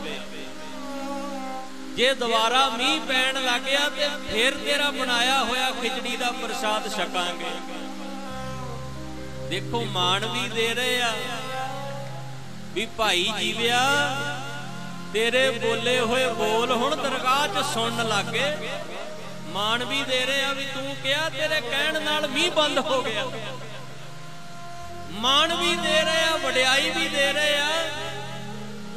ਜੇ ਦੁਬਾਰਾ ਮੀਂਹ ਪੈਣ ਲੱਗ ਗਿਆ ਤੇ ਫਿਰ ਤੇਰਾ ਬਣਾਇਆ ਹੋਇਆ ਖਿਚੜੀ ਦਾ ਪ੍ਰਸ਼ਾਦ ਛਕਾਂਗੇ। ਦੇਖੋ ਮਾਣ ਵੀ ਦੇ ਰਹੇ ਆ ਵੀ ਭਾਈ ਜੀਵਿਆ ਤੇਰੇ ਬੋਲੇ ਹੋਏ ਬੋਲ ਹੁਣ ਦਰਗਾਹ 'ਚ ਸੁਣਨ ਲੱਗੇ। ਮਾਣ ਵੀ ਦੇ ਰਹੇ ਆ ਵੀ ਤੂੰ ਕਿਹਾ, ਤੇਰੇ ਕਹਿਣ ਨਾਲ ਮੀਂਹ ਬੰਦ ਹੋ ਗਿਆ। ਮਾਣ ਵੀ ਦੇ ਰਹੇ ਆ, ਵਡਿਆਈ ਵੀ ਦੇ ਰਹੇ ਆ,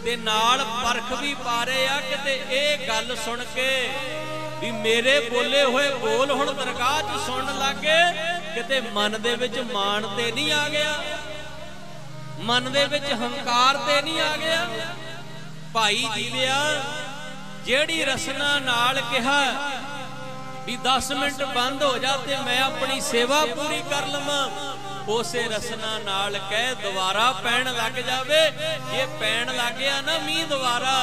ਤੇ ਨਾਲ ਪਰਖ ਵੀ ਪਾ ਰਹੇ ਆ। ਕਿਤੇ ਇਹ ਗੱਲ ਸੁਣ ਕੇ ਵੀ ਮੇਰੇ ਬੋਲੇ ਹੋਏ ਬੋਲ ਹੁਣ ਦਰਗਾਹ 'ਚ ਸੁਣਨ ਲੱਗੇ, ਕਿਤੇ ਮਨ ਦੇ ਵਿੱਚ ਮਾਣ ਤੇ ਨਹੀਂ ਆ ਗਿਆ, ਮਨ ਦੇ ਵਿੱਚ ਹੰਕਾਰ ਤੇ ਨਹੀਂ ਆ ਗਿਆ। ਭਾਈ ਜੀਵਿਆ ਜਿਹੜੀ ਰਸਨਾ ਨਾਲ ਕਿਹਾ ਵੀ 10 ਮਿੰਟ ਬੰਦ ਹੋ ਜਾ ਤੇ ਮੈਂ ਆਪਣੀ ਸੇਵਾ ਪੂਰੀ ਕਰ ਲਵਾਂ, ਉਸੇ ਰਸਨਾ ਨਾਲ ਕਹਿ ਦੁਬਾਰਾ ਪੈਣ ਲੱਗ ਜਾਵੇ। ਜੇ ਪੈਣ ਲੱਗ ਗਿਆ ਨਾ ਮੀਂਹ ਦੁਬਾਰਾ,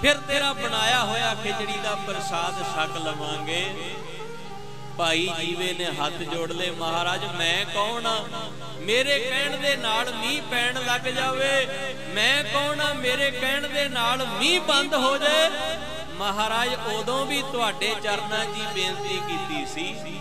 ਫਿਰ ਤੇਰਾ ਬਣਾਇਆ ਹੋਇਆ ਖਿਚੜੀ ਦਾ ਪ੍ਰਸ਼ਾਦ ਛਕ ਲਵਾਂਗੇ। ਭਾਈ ਜੀਵੇ ਨੇ ਹੱਥ ਜੋੜ ਲਏ, ਮਹਾਰਾਜ ਮੈਂ ਕੌਣ ਆ, ਮੇਰੇ ਕਹਿਣ ਦੇ ਨਾਲ ਮੀਂਹ ਪੈਣ ਲੱਗ ਜਾਵੇ। ਮੈਂ ਕੌਣ ਆ, ਮੇਰੇ ਕਹਿਣ ਦੇ ਨਾਲ ਮੀਂਹ ਬੰਦ ਹੋ ਜਾਏ। ਮਹਾਰਾਜ ਉਦੋਂ ਵੀ ਤੁਹਾਡੇ ਚਰਨਾਂ 'ਚ ਬੇਨਤੀ ਕੀਤੀ ਸੀ,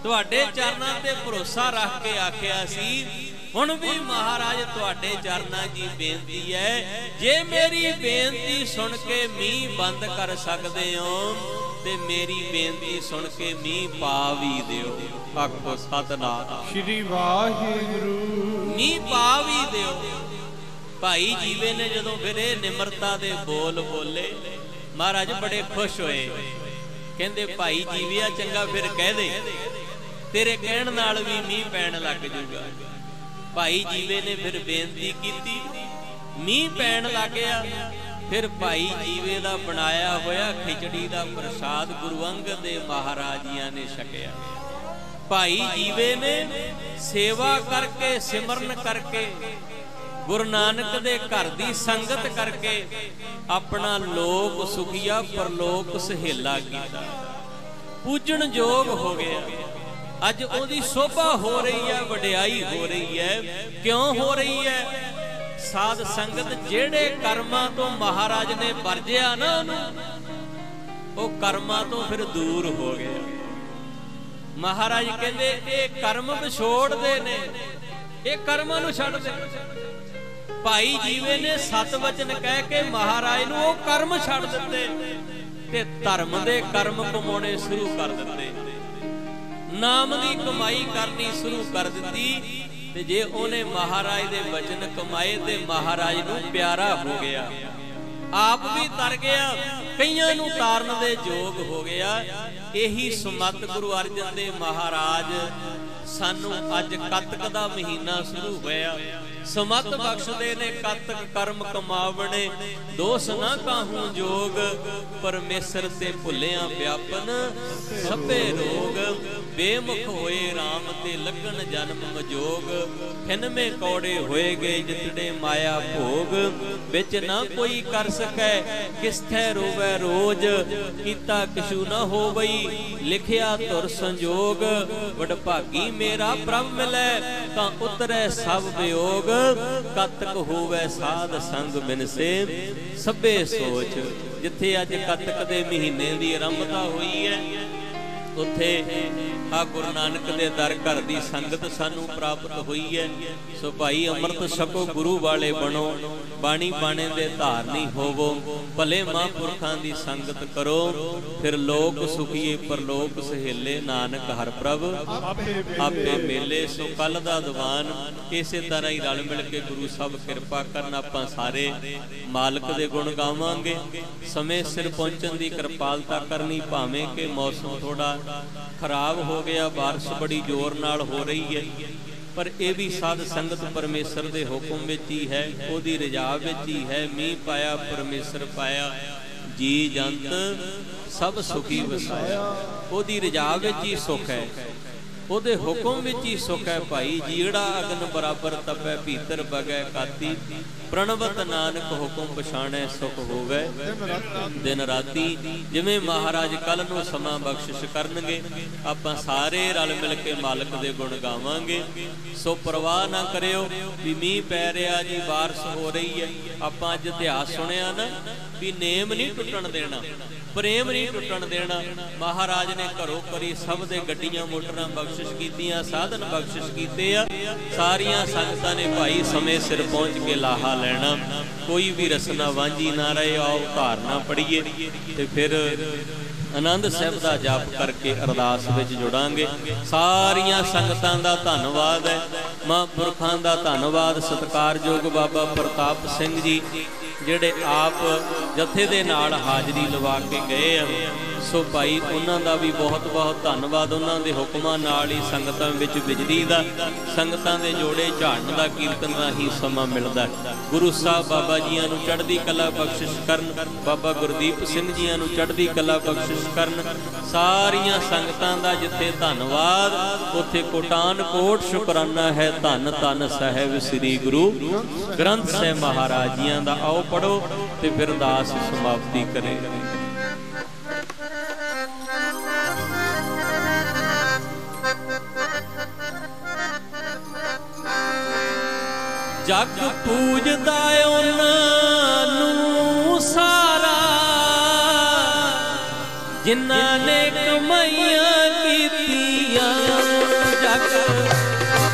ਤੁਹਾਡੇ ਚਰਨਾਂ ਤੇ ਭਰੋਸਾ ਰੱਖ ਕੇ ਆਖਿਆ ਸੀ। ਹੁਣ ਵੀ ਮਹਾਰਾਜ ਤੁਹਾਡੇ ਚਰਨਾਂ 'ਚ ਬੇਨਤੀ ਹੈ, ਜੇ ਮੇਰੀ ਬੇਨਤੀ ਸੁਣ ਕੇ ਮੀਂਹ ਬੰਦ ਕਰ ਸਕਦੇ ਹੋ ਤੇ ਮੇਰੀ ਬੇਨਤੀ ਸੁਣ ਕੇ ਮੀਂਹ ਪਾ ਵੀ ਦਿਓ। ਆਖੋ ਸਤਿਨਾਮ ਸ੍ਰੀ ਵਾਹਿਗੁਰੂ। ਮੀਂਹ ਪਾ ਵੀ ਦਿਓ। ਭਾਈ ਜੀਵੇ ਨੇ ਜਦੋਂ ਫਿਰ ਇਹ ਨਿਮਰਤਾ ਦੇ ਬੋਲ ਬੋਲੇ, ਮਹਾਰਾਜ ਬੜੇ ਖੁਸ਼ ਹੋਏ। ਕਹਿੰਦੇ ਭਾਈ ਜੀਵਿਆ ਚੰਗਾ ਫਿਰ ਕਹਿ ਦੇ, ਤੇਰੇ ਕਹਿਣ ਨਾਲ ਵੀ ਮੀਂਹ ਪੈਣ ਲੱਗ ਜੂਗਾ। ਭਾਈ ਜੀਵੇ ਨੇ ਫਿਰ ਬੇਨਤੀ ਕੀਤੀ, ਮੀਂਹ ਪੈਣ ਲੱਗ ਗਿਆ। ਫਿਰ ਭਾਈ ਜੀਵੇ ਦਾ ਬਣਾਇਆ ਹੋਇਆ ਖਿਚੜੀ ਦਾ ਪ੍ਰਸ਼ਾਦ ਗੁਰੂ ਅੰਗਦ ਦੇ ਮਹਾਰਾਜੀਆਂ ਨੇ ਛਕਿਆ। ਭਾਈ ਜੀਵੇ ਨੇ ਸੇਵਾ ਕਰਕੇ, ਸਿਮਰਨ ਕਰਕੇ, ਗੁਰੂ ਨਾਨਕ ਦੇ ਘਰ ਦੀ ਸੰਗਤ ਕਰਕੇ ਆਪਣਾ ਲੋਕ ਸੁਖੀਆ ਪਰਲੋਕ ਸਹੇਲਾ ਕੀਤਾ, ਪੂਜਣ ਯੋਗ ਹੋ ਗਿਆ। ਅੱਜ ਉਹਦੀ ਸ਼ੋਭਾ ਹੋ ਰਹੀ ਹੈ, ਵਡਿਆਈ ਹੋ ਰਹੀ ਹੈ। ਕਿਉਂ ਹੋ ਰਹੀ ਹੈ? ਸਾਧ ਸੰਗਤ ਜਿਹੜੇ ਕਰਮਾਂ ਤੋਂ ਮਹਾਰਾਜ ਨੇ ਵਰਜਿਆ ਨਾ ਉਹਨੂੰ, ਉਹ ਕਰਮਾਂ ਤੋਂ ਫਿਰ ਦੂਰ ਹੋ ਗਿਆ। ਮਹਾਰਾਜ ਕਹਿੰਦੇ ਇਹ ਕਰਮ ਵਿਛੋੜਦੇ ਨੇ, ਇਹ ਕਰਮਾਂ ਨੂੰ ਛੱਡ ਦੇ। ਭਾਈ ਜੀਵੇ ਨੇ 7 ਵਚਨ ਕਹਿ ਕੇ ਮਹਾਰਾਜ ਨੂੰ ਉਹ ਕਰਮ ਛੱਡ ਦਿੱਤੇ ਤੇ ਧਰਮ ਦੇ ਕਰਮ ਕਮਾਉਣੇ ਸ਼ੁਰੂ ਕਰ ਦਿੱਤੇ, ਨਾਮ ਦੀ ਕਮਾਈ ਕਰਨੀ ਸ਼ੁਰੂ ਕਰ ਦਿੱਤੀ। ਤੇ ਜੇ ਉਹਨੇ ਮਹਾਰਾਜ ਦੇ ਵਚਨ ਕਮਾਏ ਤੇ ਮਹਾਰਾਜ ਨੂੰ ਪਿਆਰਾ ਹੋ ਗਿਆ, ਆਪ ਵੀ ਤਰ ਗਿਆ, ਕਈਆਂ ਨੂੰ ਤਾਰਨ ਦੇ ਯੋਗ ਹੋ ਗਿਆ। ਇਹੀ ਸੁਮਤ ਗੁਰੂ ਅਰਜਨ ਦੇਵ ਮਹਾਰਾਜ ਸਾਨੂੰ ਅੱਜ ਕੱਤਕ ਦਾ ਮਹੀਨਾ ਸ਼ੁਰੂ ਹੋਇਆ, ਸਮਤ ਬਖਸ਼ਦੇ ਨੇ। ਕੱਤਕ ਕਰਮ ਕਮਾਵਣੇ ਦੋਸ ਨਾ ਕਾਹੂ ਜੋਗ, ਪਰਮੇਸ਼ਰ ਤੇ ਭੁੱਲਿਆ ਵਿਆਪਨ ਸਭੇ ਰੋਗ। ਬੇਮੁਖ ਹੋਏ RAM ਤੇ ਲੱਗਣ ਜਨਮ ਮਜੋਗ, ਖਿਨਮੇ ਕੌੜੇ ਹੋਏ ਗਏ ਜਿਤੜੇ ਮਾਇਆ ਭੋਗ। ਵਿੱਚ ਨਾ ਕੋਈ ਕਰ ਸਕੈ ਕਿਸਥੈ ਰੋਵੈ ਰੋਜ, ਕੀਤਾ ਕਿਛੂ ਨਾ ਹੋਵਈ ਲਿਖਿਆ ਧੁਰ ਸੰਜੋਗ। ਵਡਭਾਗੀ ਮੇਰਾ ਪ੍ਰਭ ਮਿਲੈ ਤਾਂ ਉਤਰੈ ਸਭ ਵਿਯੋਗ, ਕੱਤਕ ਹੋਵੈ ਸਾਧ ਸੰਗ ਬਿਨਸੇ ਸਭੇ ਸੋਚ। ਜਿੱਥੇ ਅੱਜ ਕੱਤਕ ਦੇ ਮਹੀਨੇ ਦੀ ਆਰੰਭਤਾ ਹੋਈ ਹੈ, ਉੱਥੇ ਆ ਗੁਰੂ ਨਾਨਕ ਦੇ ਦਰ ਘਰ ਦੀ ਸੰਗਤ ਸਾਨੂੰ ਪ੍ਰਾਪਤ ਹੋਈ ਹੈ। ਸੋ ਭਾਈ ਅੰਮ੍ਰਿਤ ਛਕੋ, ਗੁਰੂ ਵਾਲੇ ਬਣੋ, ਬਾਣੀ ਬਾਣੇ ਦੇ ਧਾਰਨੀ ਹੋਵੋ, ਭਲੇ ਮਹਾਂਪੁਰਖਾਂ ਦੀ ਸੰਗਤ ਕਰੋ, ਫਿਰ ਲੋਕ ਸੁਖੀਏ ਪਰਲੋਕ ਸਹੇਲੇ। ਨਾਨਕ ਹਰ ਪ੍ਰਭ ਆਪੇ ਮੇਲੇ। ਸੋ ਕੱਲ ਦਾ ਦੀਵਾਨ ਇਸੇ ਤਰ੍ਹਾਂ ਹੀ ਰਲ ਮਿਲ ਕੇ ਗੁਰੂ ਸਾਹਿਬ ਕਿਰਪਾ ਕਰਨ, ਆਪਾਂ ਸਾਰੇ ਮਾਲਕ ਦੇ ਗੁਣ ਗਾਵਾਂਗੇ। ਸਮੇਂ ਸਿਰ ਪਹੁੰਚਣ ਦੀ ਕਿਰਪਾਲਤਾ ਕਰਨੀ, ਭਾਵੇਂ ਕਿ ਮੌਸਮ ਥੋੜਾ ਖਰਾਬ ਹੋ ਗਿਆ, ਬਾਰਿਸ਼ ਬੜੀ ਜ਼ੋਰ ਨਾਲ ਹੋ ਰਹੀ ਹੈ, ਪਰ ਇਹ ਵੀ ਸਾਧ ਸੰਗਤ ਪਰਮੇਸ਼ਰ ਦੇ ਹੁਕਮ ਵਿੱਚ ਹੀ ਹੈ, ਉਹਦੀ ਰਜ਼ਾ ਵਿੱਚ ਹੀ ਹੈ। ਮੀਂਹ ਪਾਇਆ ਪਰਮੇਸ਼ਰ ਪਾਇਆ, ਜੀ ਜੰਤ ਸਭ ਸੁਖੀ ਵਸਾਇਆ, ਉਹਦੀ ਰਜ਼ਾ ਵਿੱਚ ਹੀ ਸੁਖ ਹੈ। ਉਹਦੇ ਹੁਕਮ ਵਿੱਚ ਹੀ ਸੁਖ ਹੈ ਭਾਈ। ਜੀੜਾ ਅਗਨ ਬਰਾਬਰ ਤਪੈ ਭੀਤਰ ਬਗੈ ਕਾਤੀ, ਪ੍ਰਣਵਤ ਨਾਨਕ ਹੁਕਮ ਪਛਾਣੈ ਸੁਖ ਹੋਵੇ ਦਿਨ ਰਾਤੀ। ਜਿਵੇਂ ਮਹਾਰਾਜ ਕੱਲ ਨੂੰ ਸਮਾਂ ਬਖਸ਼ਿਸ਼ ਕਰਨਗੇ, ਆਪਾਂ ਸਾਰੇ ਰਲ ਮਿਲ ਕੇ ਮਾਲਕ ਦੇ ਗੁਣ ਗਾਵਾਂਗੇ। ਸੋ ਪਰਵਾਹ ਨਾ ਕਰਿਓ ਵੀ ਮੀਂਹ ਪੈ ਰਿਹਾ ਜੀ, ਬਾਰਿਸ਼ ਹੋ ਰਹੀ ਹੈ। ਆਪਾਂ ਅੱਜ ਇਤਿਹਾਸ ਸੁਣਿਆ ਨਾ ਵੀ ਨੇਮ ਨਹੀਂ ਟੁੱਟਣ ਦੇਣਾ, ਪ੍ਰੇਮ ਨਹੀਂ ਟੁੱਟਣ ਦੇਣਾ। ਮਹਾਰਾਜ ਨੇ ਘਰੋਂ ਘਰੀ ਸਭ ਦੇ ਗੱਡੀਆਂ ਮੋਟਰਾਂ ਬਖਸ਼ਿਸ਼ ਕੀਤੀਆਂ, ਸਾਧਨ ਬਖਸ਼ਿਸ਼ ਕੀਤੇ ਆ। ਸਾਰੀਆਂ ਸੰਗਤਾਂ ਨੇ ਭਾਈ ਸਮੇਂ ਸਿਰ ਪਹੁੰਚ ਕੇ ਲਾਹਾ ਲੈਣਾ, ਕੋਈ ਵੀ ਰਸਨਾ ਵਾਂਝੀ ਨਾ ਰਹੇ। ਆਓ ਧਾਰਨਾ ਪੜੀਏ ਤੇ ਫਿਰ ਆਨੰਦ ਸਾਹਿਬ ਦਾ ਜਾਪ ਕਰਕੇ ਅਰਦਾਸ ਵਿੱਚ ਜੁੜਾਂਗੇ। ਸਾਰੀਆਂ ਸੰਗਤਾਂ ਦਾ ਧੰਨਵਾਦ ਹੈ, ਮਹਾਂਪੁਰਖਾਂ ਦਾ ਧੰਨਵਾਦ। ਸਤਿਕਾਰਯੋਗ ਬਾਬਾ ਪ੍ਰਤਾਪ ਸਿੰਘ ਜੀ ਜਿਹੜੇ ਆਪ ਜਥੇ ਦੇ ਨਾਲ ਹਾਜ਼ਰੀ ਲਵਾ ਕੇ ਗਏ ਆ। ਸੋ ਭਾਈ ਉਹਨਾਂ ਦਾ ਵੀ ਬਹੁਤ ਬਹੁਤ ਧੰਨਵਾਦ। ਉਹਨਾਂ ਦੇ ਹੁਕਮਾਂ ਨਾਲ ਹੀ ਸੰਗਤਾਂ ਵਿੱਚ ਬਿਜਲੀ ਦਾ, ਸੰਗਤਾਂ ਦੇ ਜੋੜੇ ਝਾੜਨ ਦਾ, ਕੀਰਤਨ ਦਾ ਹੀ ਸਮਾਂ ਮਿਲਦਾ। ਗੁਰੂ ਸਾਹਿਬ ਬਾਬਾ ਜੀਆਂ ਨੂੰ ਚੜ੍ਹਦੀ ਕਲਾ ਬਖਸ਼ਿਸ਼ ਕਰਨ, ਬਾਬਾ ਗੁਰਦੀਪ ਸਿੰਘ ਜੀਆਂ ਨੂੰ ਚੜ੍ਹਦੀ ਕਲਾ ਬਖਸ਼ਿਸ਼ ਕਰਨ। ਸਾਰੀਆਂ ਸੰਗਤਾਂ ਦਾ ਜਿੱਥੇ ਧੰਨਵਾਦ, ਉੱਥੇ ਕੋਟਾਨ ਕੋਟ ਸ਼ੁਕਰਾਨਾ ਹੈ। ਧੰਨ ਧੰਨ ਸਾਹਿਬ ਸ੍ਰੀ ਗੁਰੂ ਗ੍ਰੰਥ ਸਾਹਿਬ ਮਹਾਰਾਜ ਜੀਆਂ ਦਾ। ਆਓ ਪੜੋ ਤੇ ਫਿਰ ਅਰਦਾਸ ਸਮਾਪਤੀ ਕਰੇ। ਜਗ ਪੂਜਦਾ ਉਹਨਾਂ ਨੂੰ ਸਾਰਾ, ਜਿਨ੍ਹਾਂ ਨੇ ਕਮਾਈਆਂ ਕੀਤੀਆਂ। ਜਗ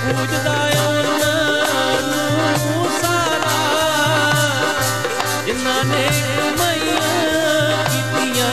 ਪੂਜਦਾ ਉਹਨਾਂ ਨੂੰ ਸਾਰਾ, ਜਿਨ੍ਹਾਂ ਨੇ ਕਮਾਈਆਂ ਕੀਤੀਆਂ।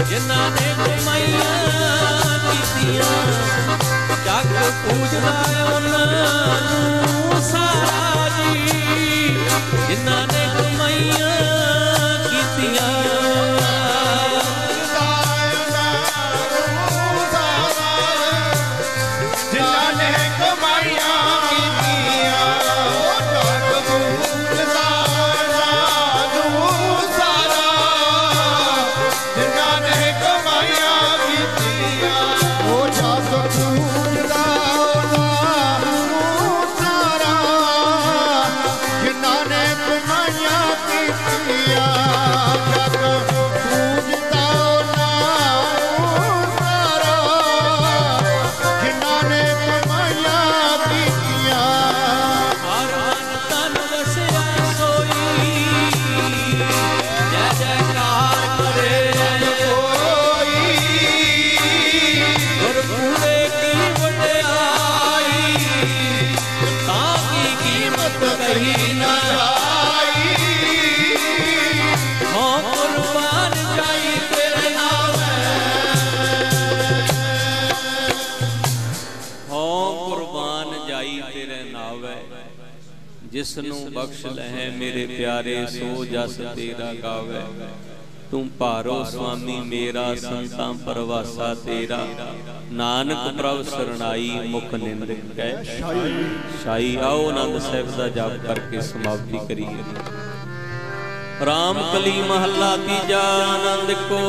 ਜਿਨ੍ਹਾਂ ਨੇ ਕਮਾਈਆਂ ਕੀਤੀਆਂ, ਜਗ ਪੂਜਦਾ ਉਹਨਾਂ ਨੂੰ ਸਾਰਾ ਜੀ। ਜਿਨ੍ਹਾਂ ਨੇ ਕਮਾਈਆਂ ਕੀਤੀਆਂ, ਤੁਧ ਕਹੀ ਨਾ ਜਾਈ, ਹੋ ਕੁਰਬਾਨ ਜਾਈ ਤੇਰੇ ਨਾਵੇਂ, ਹੋ ਕੁਰਬਾਨ ਜਾਈ ਤੇਰੇ ਨਾਵੇਂ। ਜਿਸ ਨੂੰ ਬਖਸ਼ ਲਹੈ ਮੇਰੇ ਪਿਆਰੇ, ਸੋ ਜਸ ਤੇਰਾ ਗਾਵੇ। ਤੂੰ ਭਾਰੋ ਸੁਆਮੀ ਮੇਰਾ, ਸੰਤਾਂ ਪਰਵਾਸਾ ਤੇਰਾ। ਨਾਨਕ ਪ੍ਰਭ ਸਰਣਾਈ, ਮੁਖ ਨਿੰਦਕ ਕੈ ਸ਼ਾਈ। ਆਓ ਆਨੰਦ ਸਾਹਿਬ ਦਾ ਜਾਪ ਕਰਕੇ ਸਮਾਪਤੀ ਕਰੀਏ। ਰਾਮ ਕਲੀ ਮਹੱਲਾ ਤੀਜਾ। ਆਨੰਦ ਕੋ